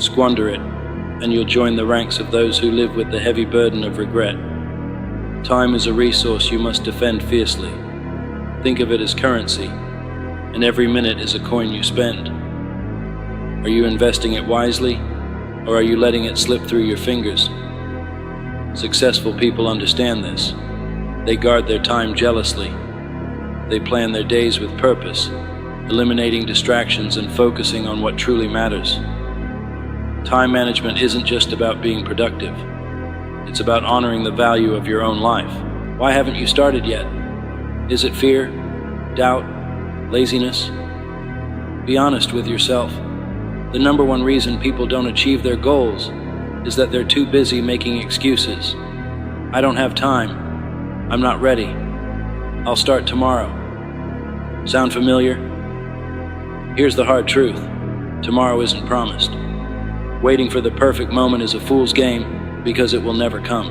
Squander it, and you'll join the ranks of those who live with the heavy burden of regret. Time is a resource you must defend fiercely. Think of it as currency, and every minute is a coin you spend. Are you investing it wisely, or are you letting it slip through your fingers? Successful people understand this. They guard their time jealously. They plan their days with purpose, eliminating distractions and focusing on what truly matters. Time management isn't just about being productive. It's about honoring the value of your own life. Why haven't you started yet? Is it fear, doubt, laziness? Be honest with yourself. The number one reason people don't achieve their goals is that they're too busy making excuses. I don't have time. I'm not ready. I'll start tomorrow. Sound familiar? Here's the hard truth. Tomorrow isn't promised. Waiting for the perfect moment is a fool's game because it will never come.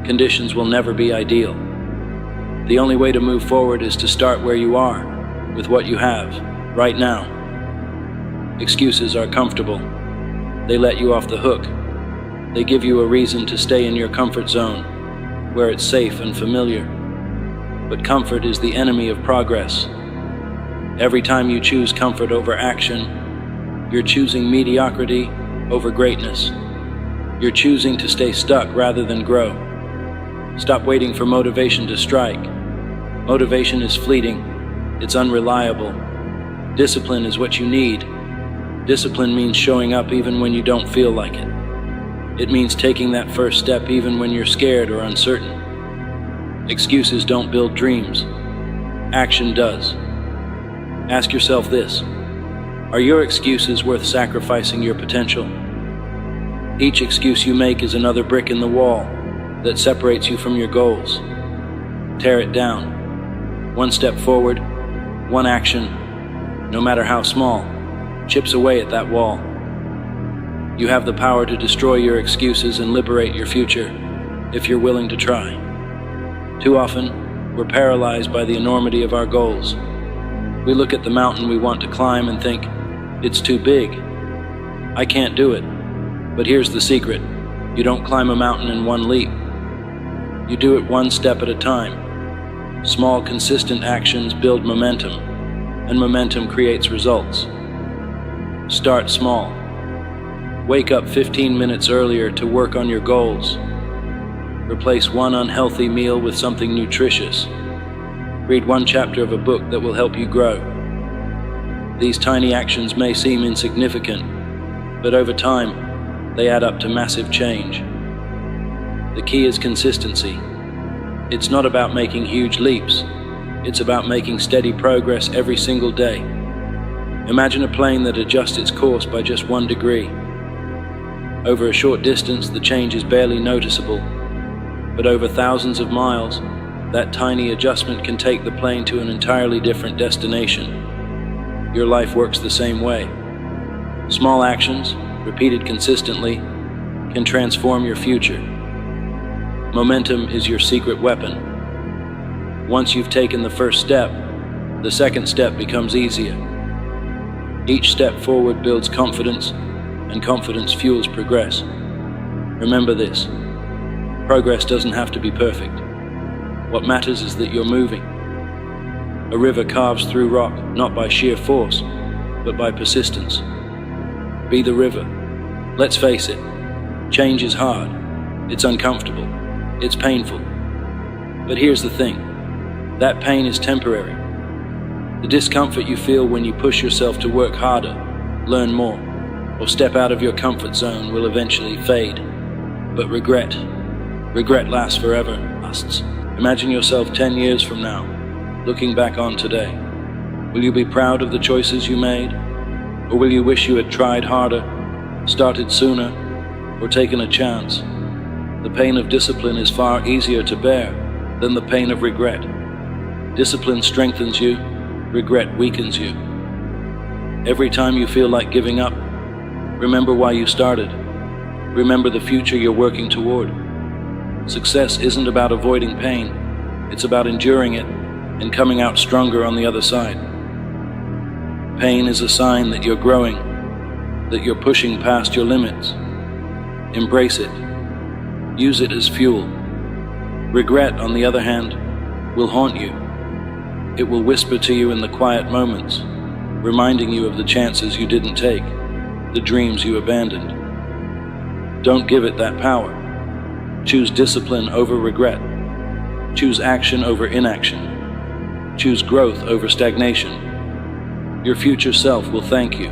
Conditions will never be ideal. The only way to move forward is to start where you are, with what you have, right now. Excuses are comfortable. They let you off the hook. They give you a reason to stay in your comfort zone, where it's safe and familiar. But comfort is the enemy of progress. Every time you choose comfort over action, you're choosing mediocrity over greatness. You're choosing to stay stuck rather than grow. Stop waiting for motivation to strike. Motivation is fleeting. It's unreliable. Discipline is what you need. Discipline means showing up even when you don't feel like it. It means taking that first step even when you're scared or uncertain. Excuses don't build dreams. Action does. Ask yourself this: are your excuses worth sacrificing your potential? Each excuse you make is another brick in the wall that separates you from your goals. Tear it down. One step forward, one action, no matter how small, chips away at that wall. You have the power to destroy your excuses and liberate your future if you're willing to try. Too often, we're paralyzed by the enormity of our goals. We look at the mountain we want to climb and think, it's too big. I can't do it. But here's the secret. You don't climb a mountain in one leap. You do it one step at a time. Small, consistent actions build momentum, and momentum creates results. Start small. Wake up 15 minutes earlier to work on your goals. Replace one unhealthy meal with something nutritious. Read one chapter of a book that will help you grow. These tiny actions may seem insignificant, but over time, they add up to massive change. The key is consistency. It's not about making huge leaps. It's about making steady progress every single day. Imagine a plane that adjusts its course by just 1 degree. Over a short distance, the change is barely noticeable, but over thousands of miles, that tiny adjustment can take the plane to an entirely different destination. Your life works the same way. Small actions, repeated consistently, can transform your future. Momentum is your secret weapon. Once you've taken the first step, the second step becomes easier. Each step forward builds confidence, and confidence fuels progress. Remember this: Progress doesn't have to be perfect. What matters is that you're moving. A river carves through rock, not by sheer force, but by persistence. Be the river. Let's face it, change is hard. It's uncomfortable. It's painful. But here's the thing. That pain is temporary. The discomfort you feel when you push yourself to work harder, learn more, or step out of your comfort zone will eventually fade. But regret lasts forever. Imagine yourself 10 years from now, looking back on today. Will you be proud of the choices you made? Or will you wish you had tried harder, started sooner, or taken a chance? The pain of discipline is far easier to bear than the pain of regret. Discipline strengthens you, regret weakens you. Every time you feel like giving up, remember why you started. Remember the future you're working toward. Success isn't about avoiding pain, it's about enduring it and coming out stronger on the other side. Pain is a sign that you're growing, that you're pushing past your limits. Embrace it. Use it as fuel. Regret, on the other hand, will haunt you. It will whisper to you in the quiet moments, reminding you of the chances you didn't take, the dreams you abandoned. Don't give it that power. Choose discipline over regret. Choose action over inaction. Choose growth over stagnation. Your future self will thank you.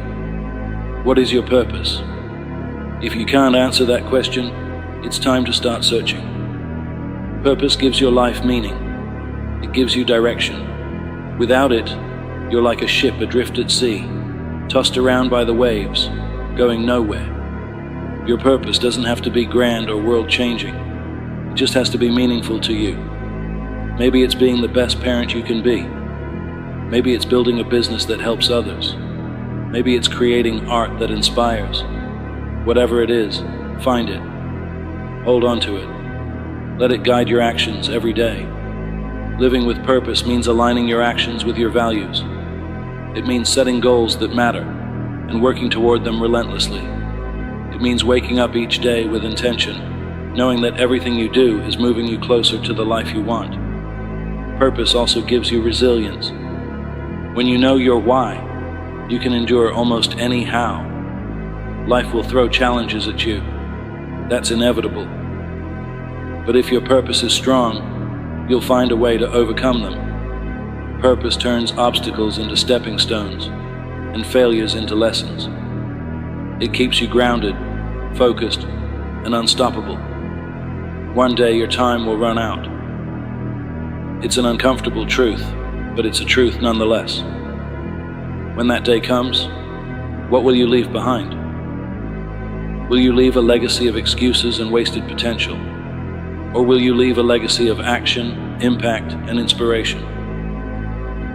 What is your purpose? If you can't answer that question, it's time to start searching. Purpose gives your life meaning. It gives you direction. Without it, you're like a ship adrift at sea, tossed around by the waves, going nowhere. Your purpose doesn't have to be grand or world-changing. It just has to be meaningful to you. Maybe it's being the best parent you can be. Maybe it's building a business that helps others. Maybe it's creating art that inspires. Whatever it is, find it. Hold on to it. Let it guide your actions every day. Living with purpose means aligning your actions with your values. It means setting goals that matter and working toward them relentlessly. It means waking up each day with intention, knowing that everything you do is moving you closer to the life you want. Purpose also gives you resilience. When you know your why, you can endure almost any how. Life will throw challenges at you. That's inevitable. But if your purpose is strong, you'll find a way to overcome them. Purpose turns obstacles into stepping stones and failures into lessons. It keeps you grounded, focused, and unstoppable. One day your time will run out. It's an uncomfortable truth, but it's a truth nonetheless. When that day comes, what will you leave behind? Will you leave a legacy of excuses and wasted potential? Or will you leave a legacy of action, impact, and inspiration?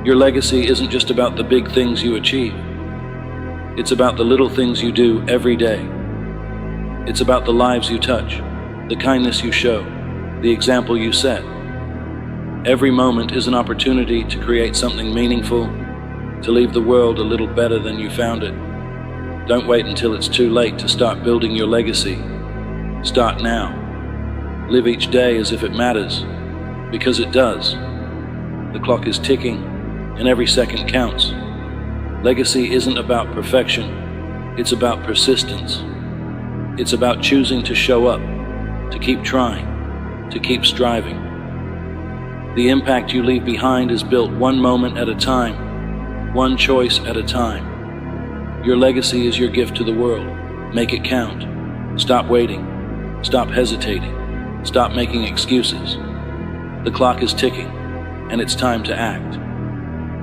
Your legacy isn't just about the big things you achieve. It's about the little things you do every day. It's about the lives you touch, the kindness you show, the example you set. Every moment is an opportunity to create something meaningful, to leave the world a little better than you found it. Don't wait until it's too late to start building your legacy. Start now. Live each day as if it matters, because it does. The clock is ticking, and every second counts. Legacy isn't about perfection, it's about persistence. It's about choosing to show up, to keep trying, to keep striving. The impact you leave behind is built one moment at a time, one choice at a time. Your legacy is your gift to the world. Make it count. Stop waiting. Stop hesitating. Stop making excuses. The clock is ticking, and it's time to act.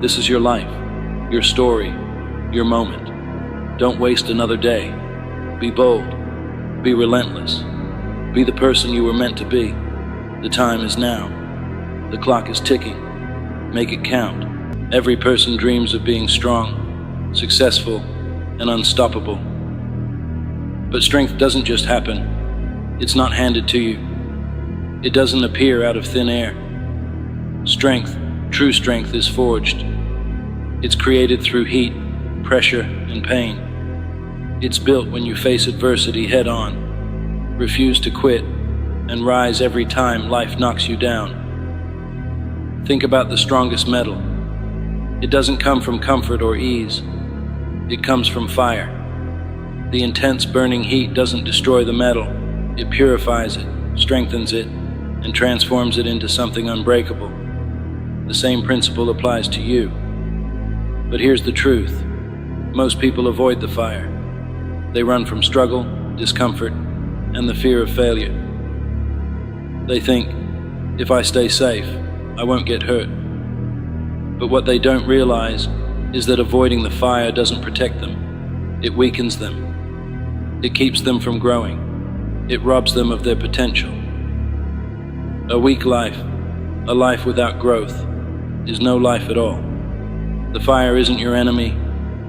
This is your life, your story, your moment. Don't waste another day. Be bold. Be relentless. Be the person you were meant to be. The time is now. The clock is ticking. Make it count. Every person dreams of being strong, successful, and unstoppable. But strength doesn't just happen. It's not handed to you. It doesn't appear out of thin air. Strength, true strength, is forged. It's created through heat, pressure, and pain. It's built when you face adversity head on, refuse to quit, and rise every time life knocks you down. Think about the strongest metal. It doesn't come from comfort or ease. It comes from fire. The intense burning heat doesn't destroy the metal. It purifies it, strengthens it, and transforms it into something unbreakable. The same principle applies to you. But here's the truth. Most people avoid the fire. They run from struggle, discomfort, and the fear of failure. They think, if I stay safe, I won't get hurt. But what they don't realize is that avoiding the fire doesn't protect them. It weakens them. It keeps them from growing. It robs them of their potential. A weak life, a life without growth, is no life at all. The fire isn't your enemy,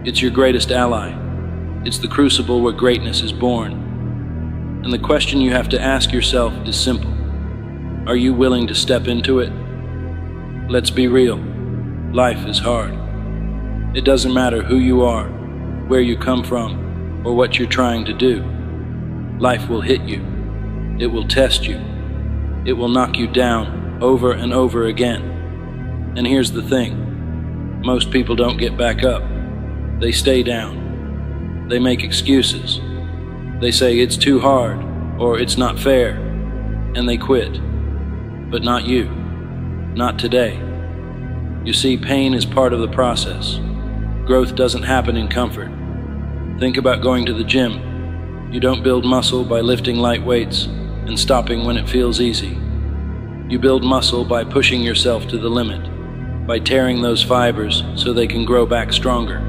it's your greatest ally. It's the crucible where greatness is born. And the question you have to ask yourself is simple. Are you willing to step into it? Let's be real. Life is hard. It doesn't matter who you are, where you come from, or what you're trying to do. Life will hit you. It will test you. It will knock you down over and over again. And here's the thing. Most people don't get back up. They stay down. They make excuses. They say it's too hard or it's not fair, and they quit. But not you. Not today. You see, pain is part of the process. Growth doesn't happen in comfort. Think about going to the gym. You don't build muscle by lifting light weights and stopping when it feels easy. You build muscle by pushing yourself to the limit, by tearing those fibers so they can grow back stronger.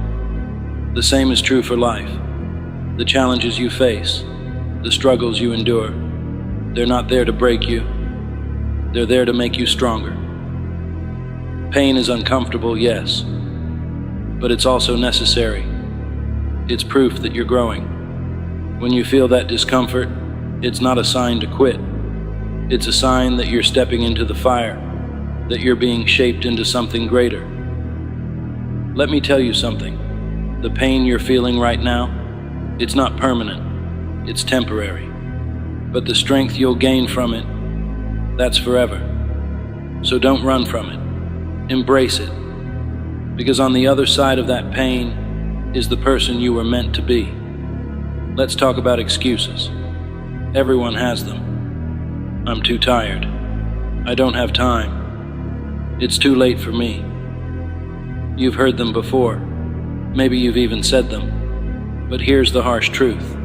The same is true for life. The challenges you face, the struggles you endure, they're not there to break you. They're there to make you stronger. Pain is uncomfortable, yes, but it's also necessary. It's proof that you're growing. When you feel that discomfort, it's not a sign to quit. It's a sign that you're stepping into the fire, that you're being shaped into something greater. Let me tell you something. The pain you're feeling right now, it's not permanent, it's temporary. But the strength you'll gain from it, that's forever. So don't run from it. Embrace it. Because on the other side of that pain is the person you were meant to be. Let's talk about excuses. Everyone has them. I'm too tired. I don't have time. It's too late for me. You've heard them before. Maybe you've even said them. But here's the harsh truth.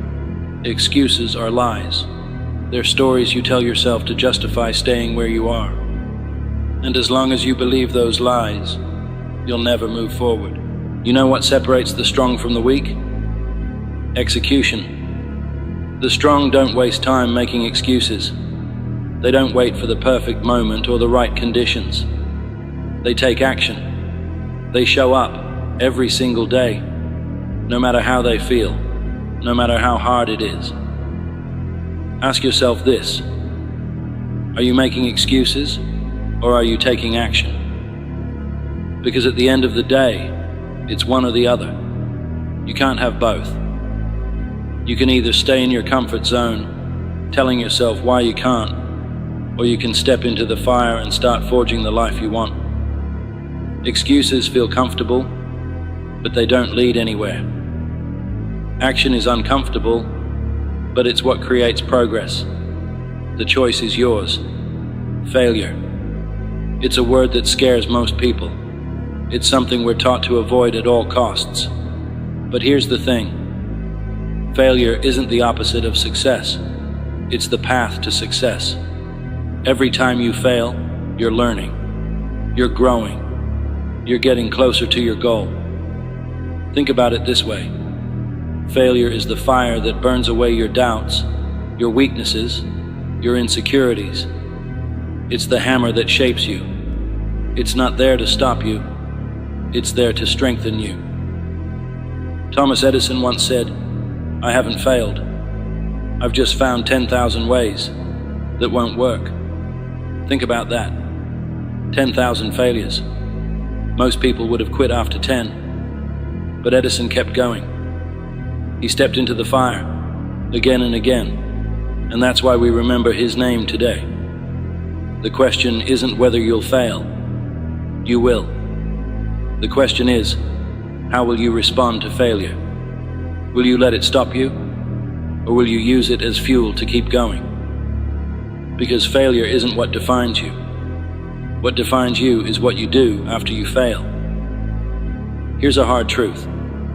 Excuses are lies. They're stories you tell yourself to justify staying where you are. And as long as you believe those lies, you'll never move forward. You know what separates the strong from the weak? Execution. The strong don't waste time making excuses. They don't wait for the perfect moment or the right conditions. They take action. They show up every single day, no matter how they feel, no matter how hard it is. Ask yourself this: are you making excuses or are you taking action? Because at the end of the day, it's one or the other. You can't have both. You can either stay in your comfort zone, telling yourself why you can't, or you can step into the fire and start forging the life you want. Excuses feel comfortable, but they don't lead anywhere. Action is uncomfortable, but it's what creates progress. The choice is yours. Failure. It's a word that scares most people. It's something we're taught to avoid at all costs. But here's the thing. Failure isn't the opposite of success. It's the path to success. Every time you fail, you're learning. You're growing. You're getting closer to your goal. Think about it this way. Failure is the fire that burns away your doubts, your weaknesses, your insecurities. It's the hammer that shapes you. It's not there to stop you. It's there to strengthen you. Thomas Edison once said, "I haven't failed. I've just found 10,000 ways that won't work." Think about that. 10,000 failures. Most people would have quit after 10. But Edison kept going. He stepped into the fire, again and again, And that's why we remember his name today. The question isn't whether you'll fail. You will. The question is, how will you respond to failure? Will you let it stop you? Or will you use it as fuel to keep going? Because failure isn't what defines you. What defines you is what you do after you fail. Here's a hard truth.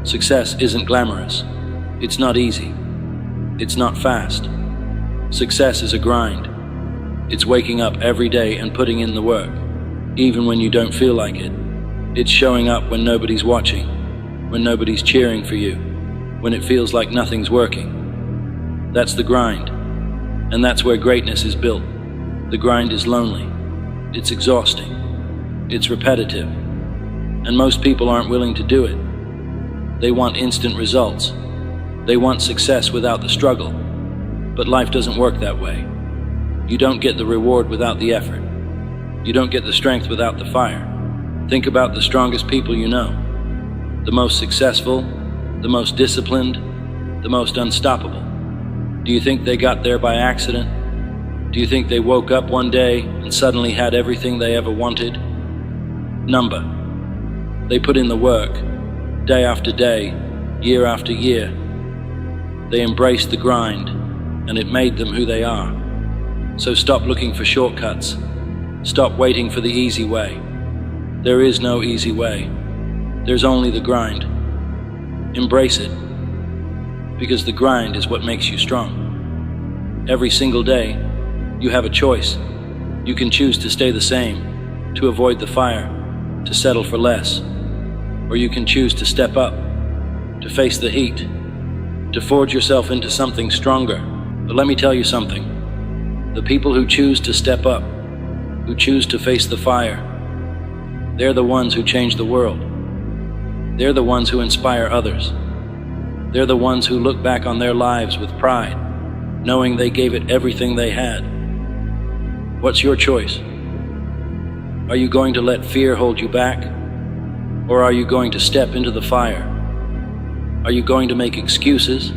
Success isn't glamorous. It's not easy. It's not fast. Success is a grind. It's waking up every day and putting in the work, even when you don't feel like it. It's showing up when nobody's watching, when nobody's cheering for you, when it feels like nothing's working. That's the grind. And that's where greatness is built. The grind is lonely. It's exhausting. It's repetitive. And most people aren't willing to do it. They want instant results. They want success without the struggle. But life doesn't work that way. You don't get the reward without the effort. You don't get the strength without the fire. Think about the strongest people you know. The most successful, the most disciplined, the most unstoppable. Do you think they got there by accident? Do you think they woke up one day and suddenly had everything they ever wanted? Number. They put in the work, day after day, year after year. They embraced the grind, and it made them who they are. So stop looking for shortcuts. Stop waiting for the easy way. There is no easy way. There's only the grind. Embrace it. Because the grind is what makes you strong. Every single day, you have a choice. You can choose to stay the same, to avoid the fire, to settle for less. Or you can choose to step up, to face the heat, to forge yourself into something stronger. But let me tell you something. The people who choose to step up, who choose to face the fire, they're the ones who change the world. They're the ones who inspire others. They're the ones who look back on their lives with pride, knowing they gave it everything they had. What's your choice? Are you going to let fear hold you back? Or are you going to step into the fire? Are you going to make excuses?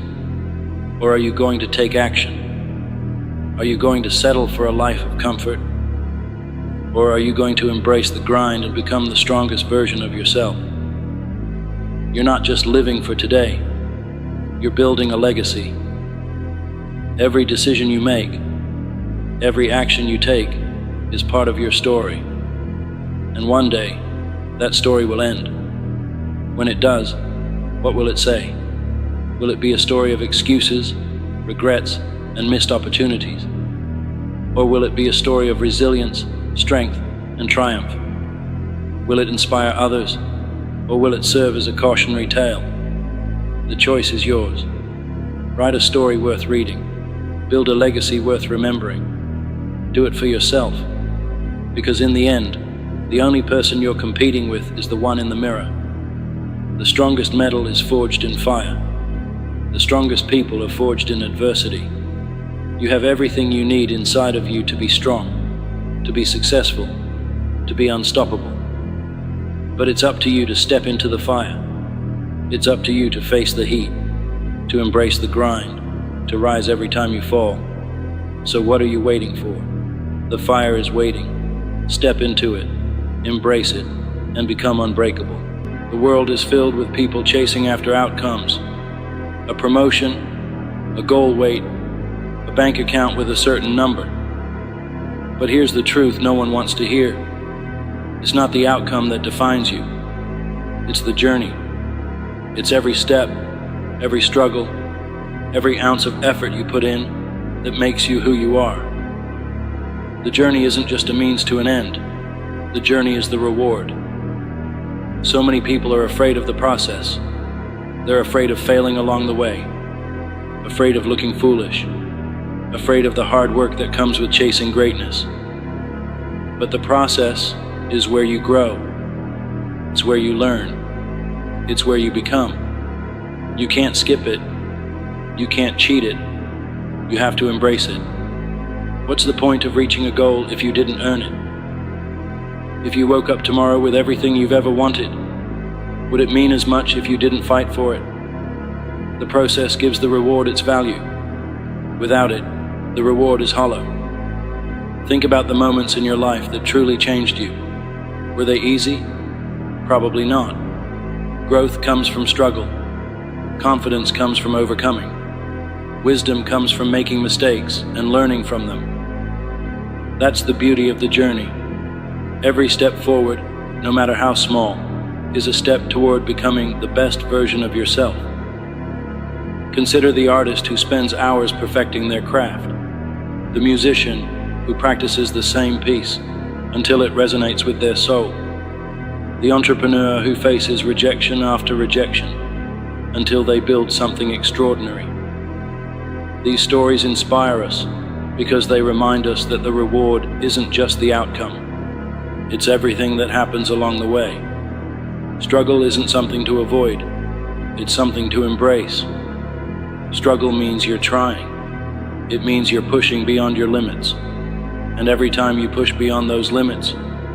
Or are you going to take action? Are you going to settle for a life of comfort? Or are you going to embrace the grind and become the strongest version of yourself? You're not just living for today. You're building a legacy. Every decision you make, every action you take is part of your story. And one day, that story will end. When it does, what will it say? Will it be a story of excuses, regrets, and missed opportunities? Or will it be a story of resilience, strength, and triumph? Will it inspire others, or will it serve as a cautionary tale? The choice is yours. Write a story worth reading. Build a legacy worth remembering. Do it for yourself, because in the end, the only person you're competing with is the one in the mirror. The strongest metal is forged in fire. The strongest people are forged in adversity. You have everything you need inside of you to be strong, to be successful, to be unstoppable. But it's up to you to step into the fire. It's up to you to face the heat, to embrace the grind, to rise every time you fall. So what are you waiting for? The fire is waiting. Step into it, embrace it, and become unbreakable. The world is filled with people chasing after outcomes. A promotion, a goal weight, a bank account with a certain number. But here's the truth no one wants to hear. It's not the outcome that defines you. It's the journey. It's every step, every struggle, every ounce of effort you put in that makes you who you are. The journey isn't just a means to an end. The journey is the reward. So many people are afraid of the process. They're afraid of failing along the way, afraid of looking foolish, afraid of the hard work that comes with chasing greatness. But the process is where you grow. It's where you learn. It's where you become. You can't skip it. You can't cheat it. You have to embrace it. What's the point of reaching a goal if you didn't earn it? If you woke up tomorrow with everything you've ever wanted, would it mean as much if you didn't fight for it? The process gives the reward its value. Without it, the reward is hollow. Think about the moments in your life that truly changed you. Were they easy? Probably not. Growth comes from struggle. Confidence comes from overcoming. Wisdom comes from making mistakes and learning from them. That's the beauty of the journey. Every step forward, no matter how small, is a step toward becoming the best version of yourself. Consider the artist who spends hours perfecting their craft, the musician who practices the same piece until it resonates with their soul, the entrepreneur who faces rejection after rejection until they build something extraordinary. These stories inspire us because they remind us that the reward isn't just the outcome, it's everything that happens along the way. Struggle isn't something to avoid, it's something to embrace. Struggle means you're trying. It means you're pushing beyond your limits. And every time you push beyond those limits,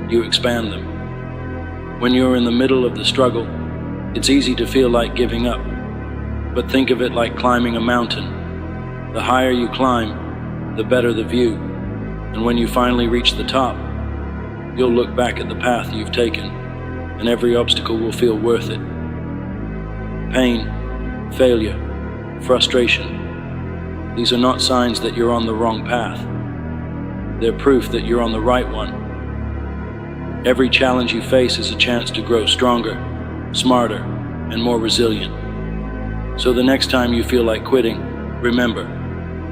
you expand them. When you're in the middle of the struggle, it's easy to feel like giving up. But think of it like climbing a mountain. The higher you climb, the better the view. And when you finally reach the top, you'll look back at the path you've taken, and every obstacle will feel worth it. Pain, failure, frustration. These are not signs that you're on the wrong path. They're proof that you're on the right one. Every challenge you face is a chance to grow stronger, smarter, and more resilient. So the next time you feel like quitting, remember,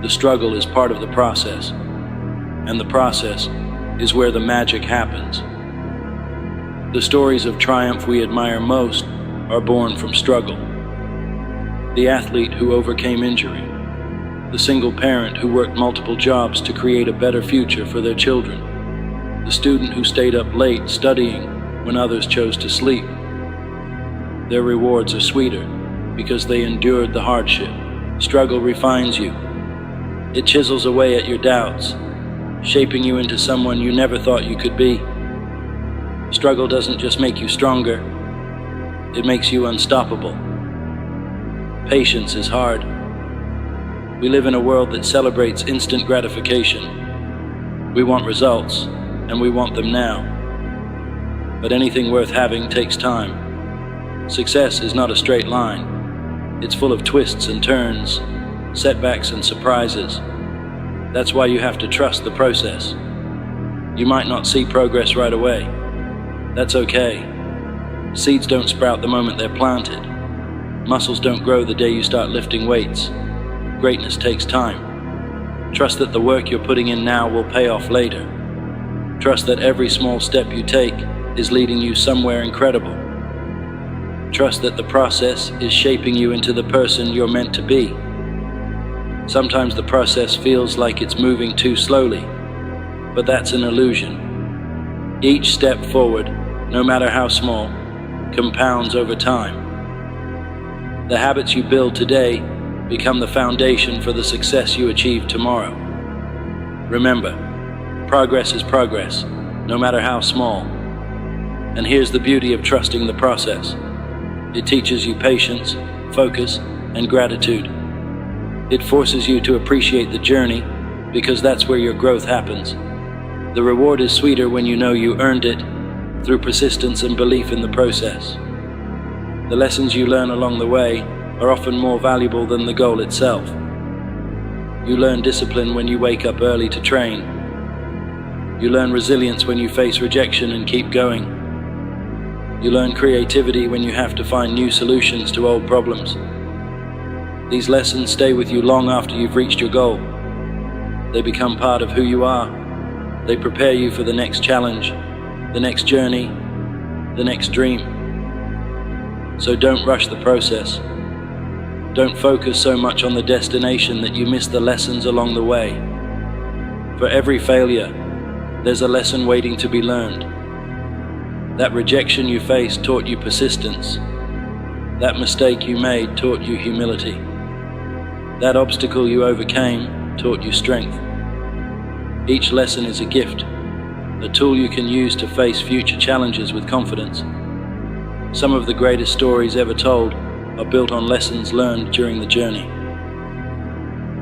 the struggle is part of the process, and the process is where the magic happens. The stories of triumph we admire most are born from struggle. The athlete who overcame injury, the single parent who worked multiple jobs to create a better future for their children, the student who stayed up late studying when others chose to sleep. Their rewards are sweeter because they endured the hardship. Struggle refines you. It chisels away at your doubts, shaping you into someone you never thought you could be. Struggle doesn't just make you stronger, it makes you unstoppable. Patience is hard. We live in a world that celebrates instant gratification. We want results, and we want them now. But anything worth having takes time. Success is not a straight line. It's full of twists and turns, setbacks and surprises. That's why you have to trust the process. You might not see progress right away. That's okay. Seeds don't sprout the moment they're planted. Muscles don't grow the day you start lifting weights. Greatness takes time. Trust that the work you're putting in now will pay off later. Trust that every small step you take is leading you somewhere incredible. Trust that the process is shaping you into the person you're meant to be. Sometimes the process feels like it's moving too slowly, but that's an illusion. Each step forward, no matter how small, compounds over time. The habits you build today become the foundation for the success you achieve tomorrow. Remember, progress is progress, no matter how small. And here's the beauty of trusting the process. It teaches you patience, focus, and gratitude. It forces you to appreciate the journey because that's where your growth happens. The reward is sweeter when you know you earned it through persistence and belief in the process. The lessons you learn along the way are often more valuable than the goal itself. You learn discipline when you wake up early to train. You learn resilience when you face rejection and keep going. You learn creativity when you have to find new solutions to old problems. These lessons stay with you long after you've reached your goal. They become part of who you are. They prepare you for the next challenge, the next journey, the next dream. So don't rush the process. Don't focus so much on the destination that you miss the lessons along the way. For every failure, there's a lesson waiting to be learned. That rejection you faced taught you persistence. That mistake you made taught you humility. That obstacle you overcame taught you strength. Each lesson is a gift, a tool you can use to face future challenges with confidence. Some of the greatest stories ever told are built on lessons learned during the journey.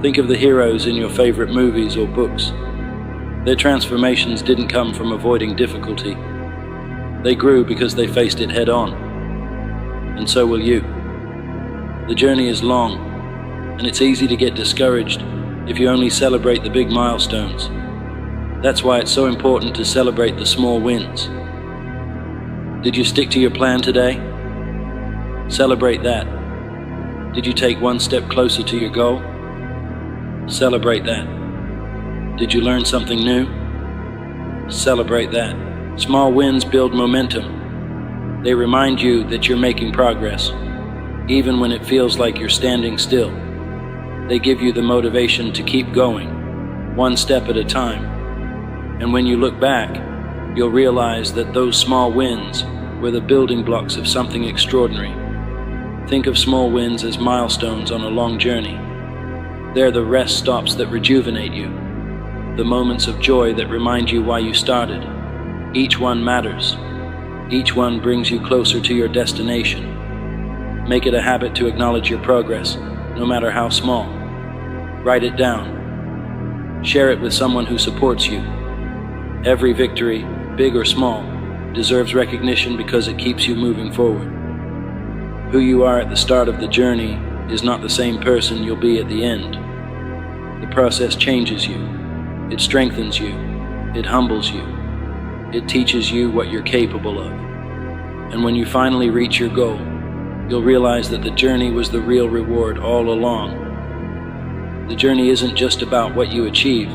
Think of the heroes in your favorite movies or books. Their transformations didn't come from avoiding difficulty. They grew because they faced it head on. And so will you. The journey is long, and it's easy to get discouraged if you only celebrate the big milestones. That's why it's so important to celebrate the small wins. Did you stick to your plan today? Celebrate that. Did you take one step closer to your goal? Celebrate that. Did you learn something new? Celebrate that. Small wins build momentum. They remind you that you're making progress, even when it feels like you're standing still. They give you the motivation to keep going, one step at a time. And when you look back, you'll realize that those small wins were the building blocks of something extraordinary. Think of small wins as milestones on a long journey. They're the rest stops that rejuvenate you, the moments of joy that remind you why you started. Each one matters. Each one brings you closer to your destination. Make it a habit to acknowledge your progress, no matter how small. Write it down. Share it with someone who supports you. Every victory, big or small, deserves recognition because it keeps you moving forward. Who you are at the start of the journey is not the same person you'll be at the end. The process changes you. It strengthens you. It humbles you. It teaches you what you're capable of. And when you finally reach your goal, you'll realize that the journey was the real reward all along. The journey isn't just about what you achieve.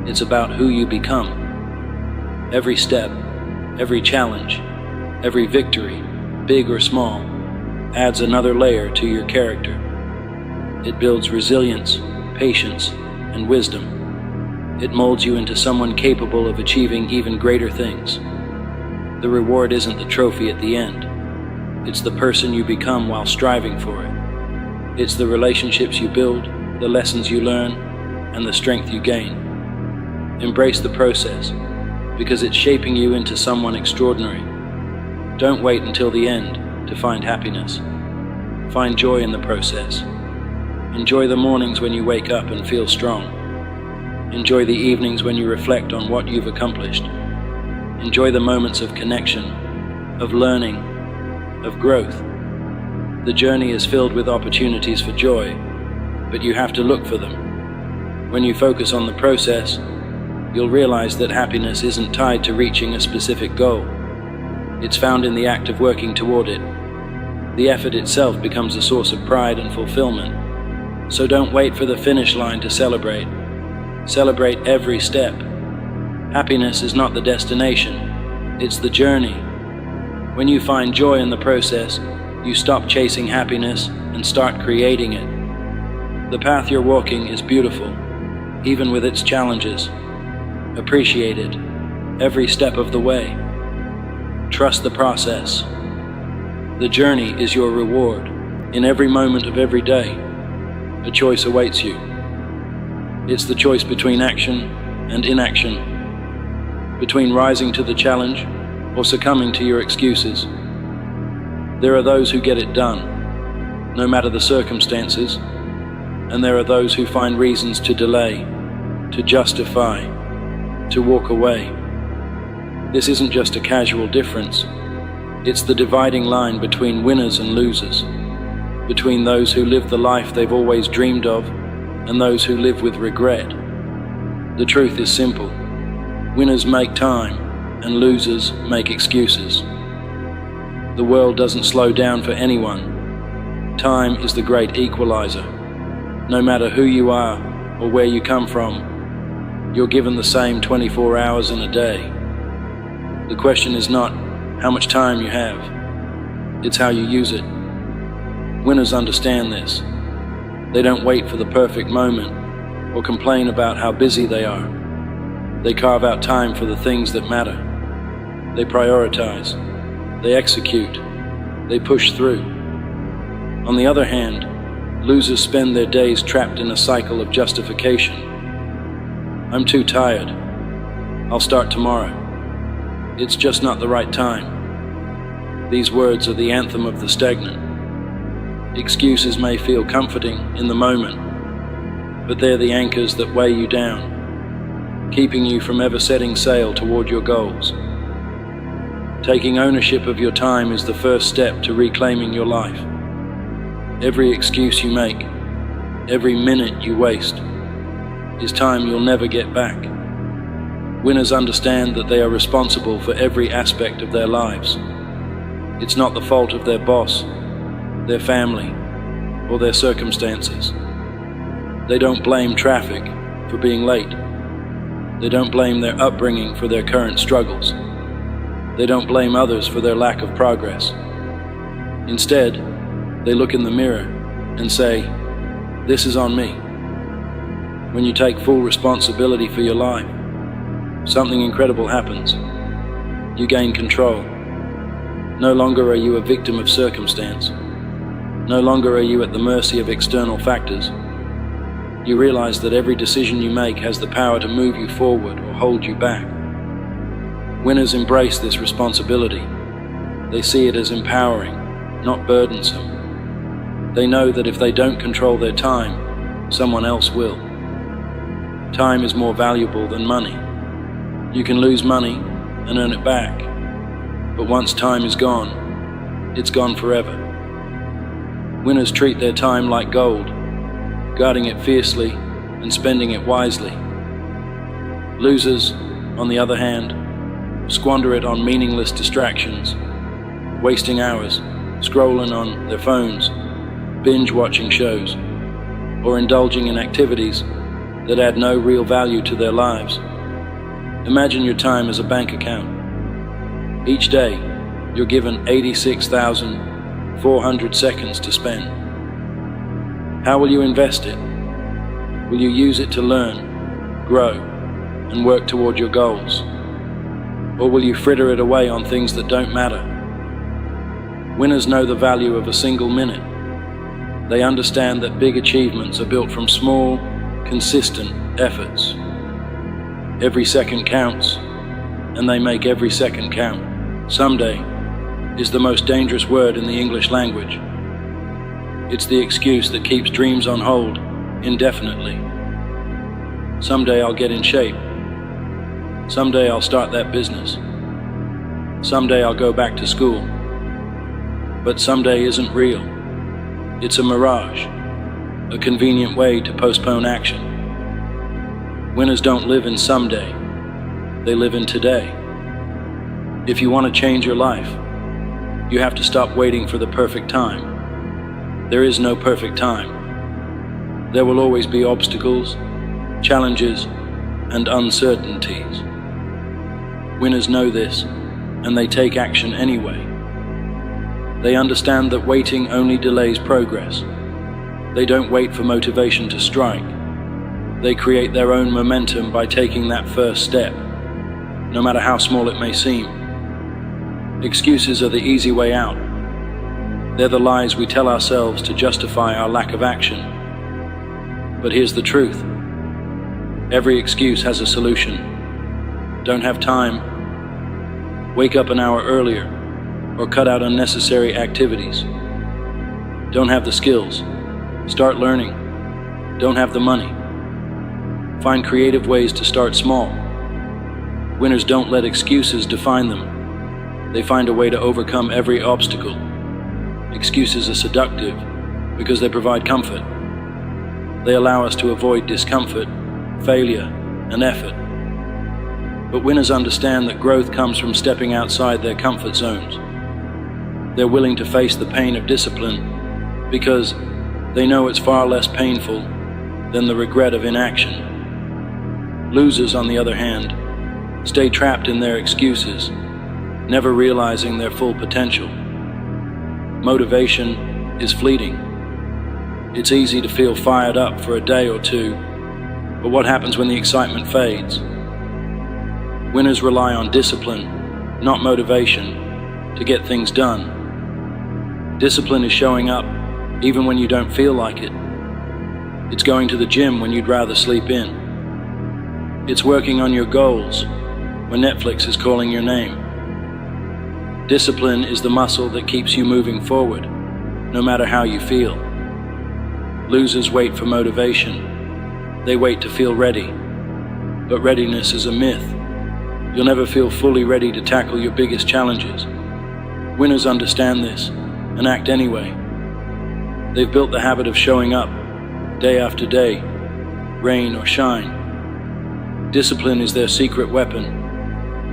It's about who you become. Every step, every challenge, every victory, big or small, adds another layer to your character. It builds resilience, patience, and wisdom. It molds you into someone capable of achieving even greater things. The reward isn't the trophy at the end. It's the person you become while striving for it. It's the relationships you build, the lessons you learn, and the strength you gain. Embrace the process, because it's shaping you into someone extraordinary. Don't wait until the end to find happiness. Find joy in the process. Enjoy the mornings when you wake up and feel strong. Enjoy the evenings when you reflect on what you've accomplished. Enjoy the moments of connection, of learning, of growth. The journey is filled with opportunities for joy, but you have to look for them. When you focus on the process, you'll realize that happiness isn't tied to reaching a specific goal. It's found in the act of working toward it. The effort itself becomes a source of pride and fulfillment. So don't wait for the finish line to celebrate. Celebrate every step. Happiness is not the destination, it's the journey. When you find joy in the process, you stop chasing happiness and start creating it. The path you're walking is beautiful, even with its challenges. Appreciate it, every step of the way. Trust the process. The journey is your reward. In every moment of every day, a choice awaits you. It's the choice between action and inaction, between rising to the challenge or succumbing to your excuses. There are those who get it done, no matter the circumstances, and there are those who find reasons to delay, to justify, to walk away. This isn't just a casual difference. It's the dividing line between winners and losers, between those who live the life they've always dreamed of and those who live with regret. The truth is simple. Winners make time and losers make excuses. The world doesn't slow down for anyone. Time is the great equalizer. No matter who you are or where you come from, you're given the same 24 hours in a day. The question is not how much time you have, it's how you use it. Winners understand this. They don't wait for the perfect moment or complain about how busy they are. They carve out time for the things that matter. They prioritize. They execute. They push through. On the other hand, losers spend their days trapped in a cycle of justification. I'm too tired. I'll start tomorrow. It's just not the right time. These words are the anthem of the stagnant. Excuses may feel comforting in the moment, but they're the anchors that weigh you down, keeping you from ever setting sail toward your goals. Taking ownership of your time is the first step to reclaiming your life. Every excuse you make, every minute you waste, is time you'll never get back. Winners understand that they are responsible for every aspect of their lives. It's not the fault of their boss, their family, or their circumstances. They don't blame traffic for being late. They don't blame their upbringing for their current struggles. They don't blame others for their lack of progress. Instead, they look in the mirror and say, "This is on me." When you take full responsibility for your life, something incredible happens. You gain control. No longer are you a victim of circumstance. No longer are you at the mercy of external factors. You realize that every decision you make has the power to move you forward or hold you back. Winners embrace this responsibility. They see it as empowering, not burdensome. They know that if they don't control their time, someone else will. Time is more valuable than money. You can lose money and earn it back, but once time is gone, it's gone forever. Winners treat their time like gold, guarding it fiercely and spending it wisely. Losers, on the other hand, squander it on meaningless distractions, wasting hours scrolling on their phones, binge-watching shows, or indulging in activities that add no real value to their lives. Imagine your time as a bank account. Each day, you're given 86,400 seconds to spend. How will you invest it? Will you use it to learn, grow, and work toward your goals? Or will you fritter it away on things that don't matter? Winners know the value of a single minute. They understand that big achievements are built from small, consistent efforts. Every second counts, and they make every second count. Someday is the most dangerous word in the English language. It's the excuse that keeps dreams on hold indefinitely. Someday I'll get in shape. Someday I'll start that business. Someday I'll go back to school. But someday isn't real. It's a mirage, a convenient way to postpone action. Winners don't live in someday, they live in today. If you want to change your life, you have to stop waiting for the perfect time. There is no perfect time. There will always be obstacles, challenges, and uncertainties. Winners know this, and they take action anyway. They understand that waiting only delays progress. They don't wait for motivation to strike. They create their own momentum by taking that first step, no matter how small it may seem. Excuses are the easy way out. They're the lies we tell ourselves to justify our lack of action. But here's the truth. Every excuse has a solution. Don't have time? Wake up an hour earlier, or cut out unnecessary activities. Don't have the skills? Start learning. Don't have the money? Find creative ways to start small. Winners don't let excuses define them. They find a way to overcome every obstacle. Excuses are seductive because they provide comfort. They allow us to avoid discomfort, failure, and effort. But winners understand that growth comes from stepping outside their comfort zones. They're willing to face the pain of discipline because they know it's far less painful than the regret of inaction. Losers, on the other hand, stay trapped in their excuses, never realizing their full potential. Motivation is fleeting. It's easy to feel fired up for a day or two, but what happens when the excitement fades? Winners rely on discipline, not motivation, to get things done. Discipline is showing up even when you don't feel like it. It's going to the gym when you'd rather sleep in. It's working on your goals when Netflix is calling your name. Discipline is the muscle that keeps you moving forward, no matter how you feel. Losers wait for motivation. They wait to feel ready. But readiness is a myth. You'll never feel fully ready to tackle your biggest challenges. Winners understand this and act anyway. They've built the habit of showing up, day after day, rain or shine. Discipline is their secret weapon,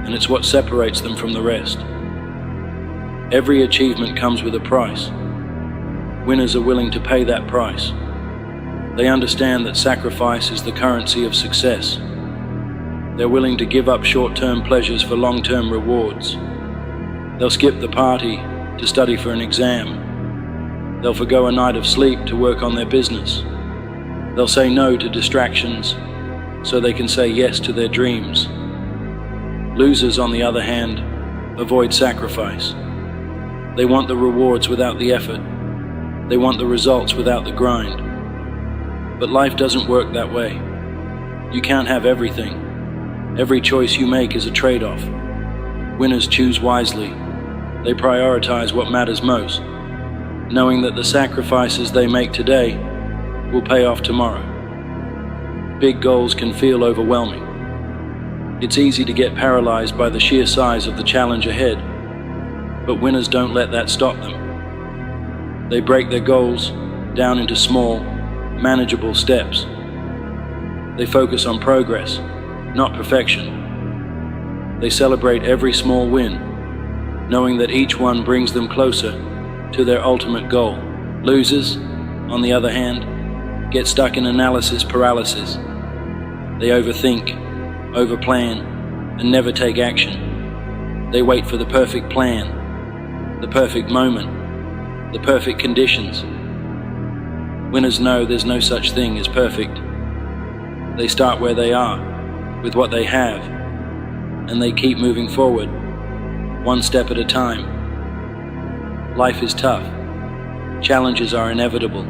and it's what separates them from the rest. Every achievement comes with a price. Winners are willing to pay that price. They understand that sacrifice is the currency of success. They're willing to give up short-term pleasures for long-term rewards. They'll skip the party to study for an exam. They'll forgo a night of sleep to work on their business. They'll say no to distractions so they can say yes to their dreams. Losers, on the other hand, avoid sacrifice. They want the rewards without the effort. They want the results without the grind. But life doesn't work that way. You can't have everything. Every choice you make is a trade-off. Winners choose wisely. They prioritize what matters most, knowing that the sacrifices they make today will pay off tomorrow. Big goals can feel overwhelming. It's easy to get paralyzed by the sheer size of the challenge ahead, but winners don't let that stop them. They break their goals down into small, manageable steps. They focus on progress, not perfection. They celebrate every small win, knowing that each one brings them closer to their ultimate goal. Losers, on the other hand, get stuck in analysis paralysis. They overthink, overplan, and never take action. They wait for the perfect plan, the perfect moment, the perfect conditions. Winners know there's no such thing as perfect. They start where they are, with what they have, and they keep moving forward, one step at a time. Life is tough. Challenges are inevitable.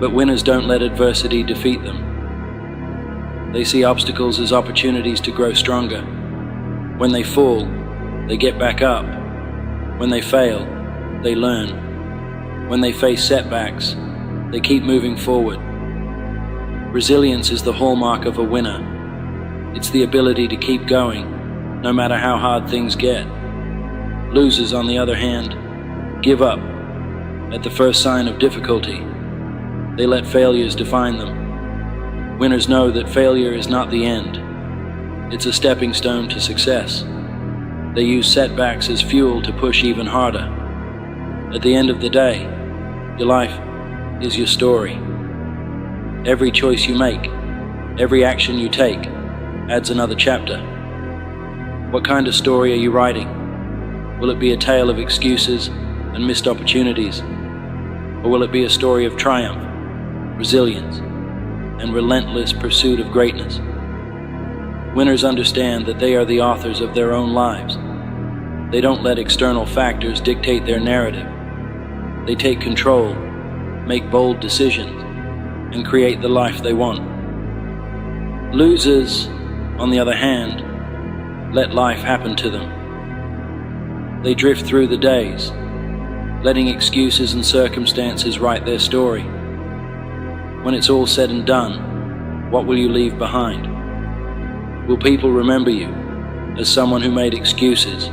But winners don't let adversity defeat them. They see obstacles as opportunities to grow stronger. When they fall, they get back up. When they fail, they learn. When they face setbacks, they keep moving forward. Resilience is the hallmark of a winner. It's the ability to keep going, no matter how hard things get. Losers, on the other hand, give up at the first sign of difficulty. They let failures define them. Winners know that failure is not the end. It's a stepping stone to success. They use setbacks as fuel to push even harder. At the end of the day, your life is your story. Every choice you make, every action you take, adds another chapter. What kind of story are you writing? Will it be a tale of excuses and missed opportunities? Or will it be a story of triumph, resilience, and relentless pursuit of greatness? Winners understand that they are the authors of their own lives. They don't let external factors dictate their narrative. They take control, make bold decisions, and create the life they want. Losers, on the other hand, let life happen to them. They drift through the days, letting excuses and circumstances write their story. When it's all said and done, what will you leave behind? Will people remember you as someone who made excuses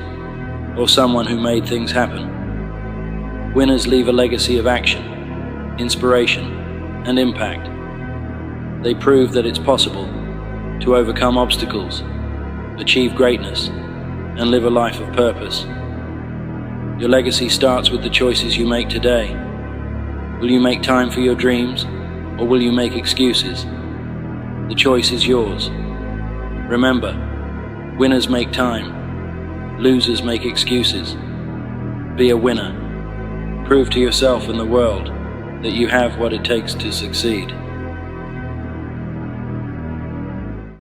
or someone who made things happen? Winners leave a legacy of action, inspiration, and impact. They prove that it's possible to overcome obstacles, achieve greatness, and live a life of purpose. Your legacy starts with the choices you make today. Will you make time for your dreams, or will you make excuses? The choice is yours. Remember, winners make time, losers make excuses. Be a winner. Prove to yourself and the world that you have what it takes to succeed.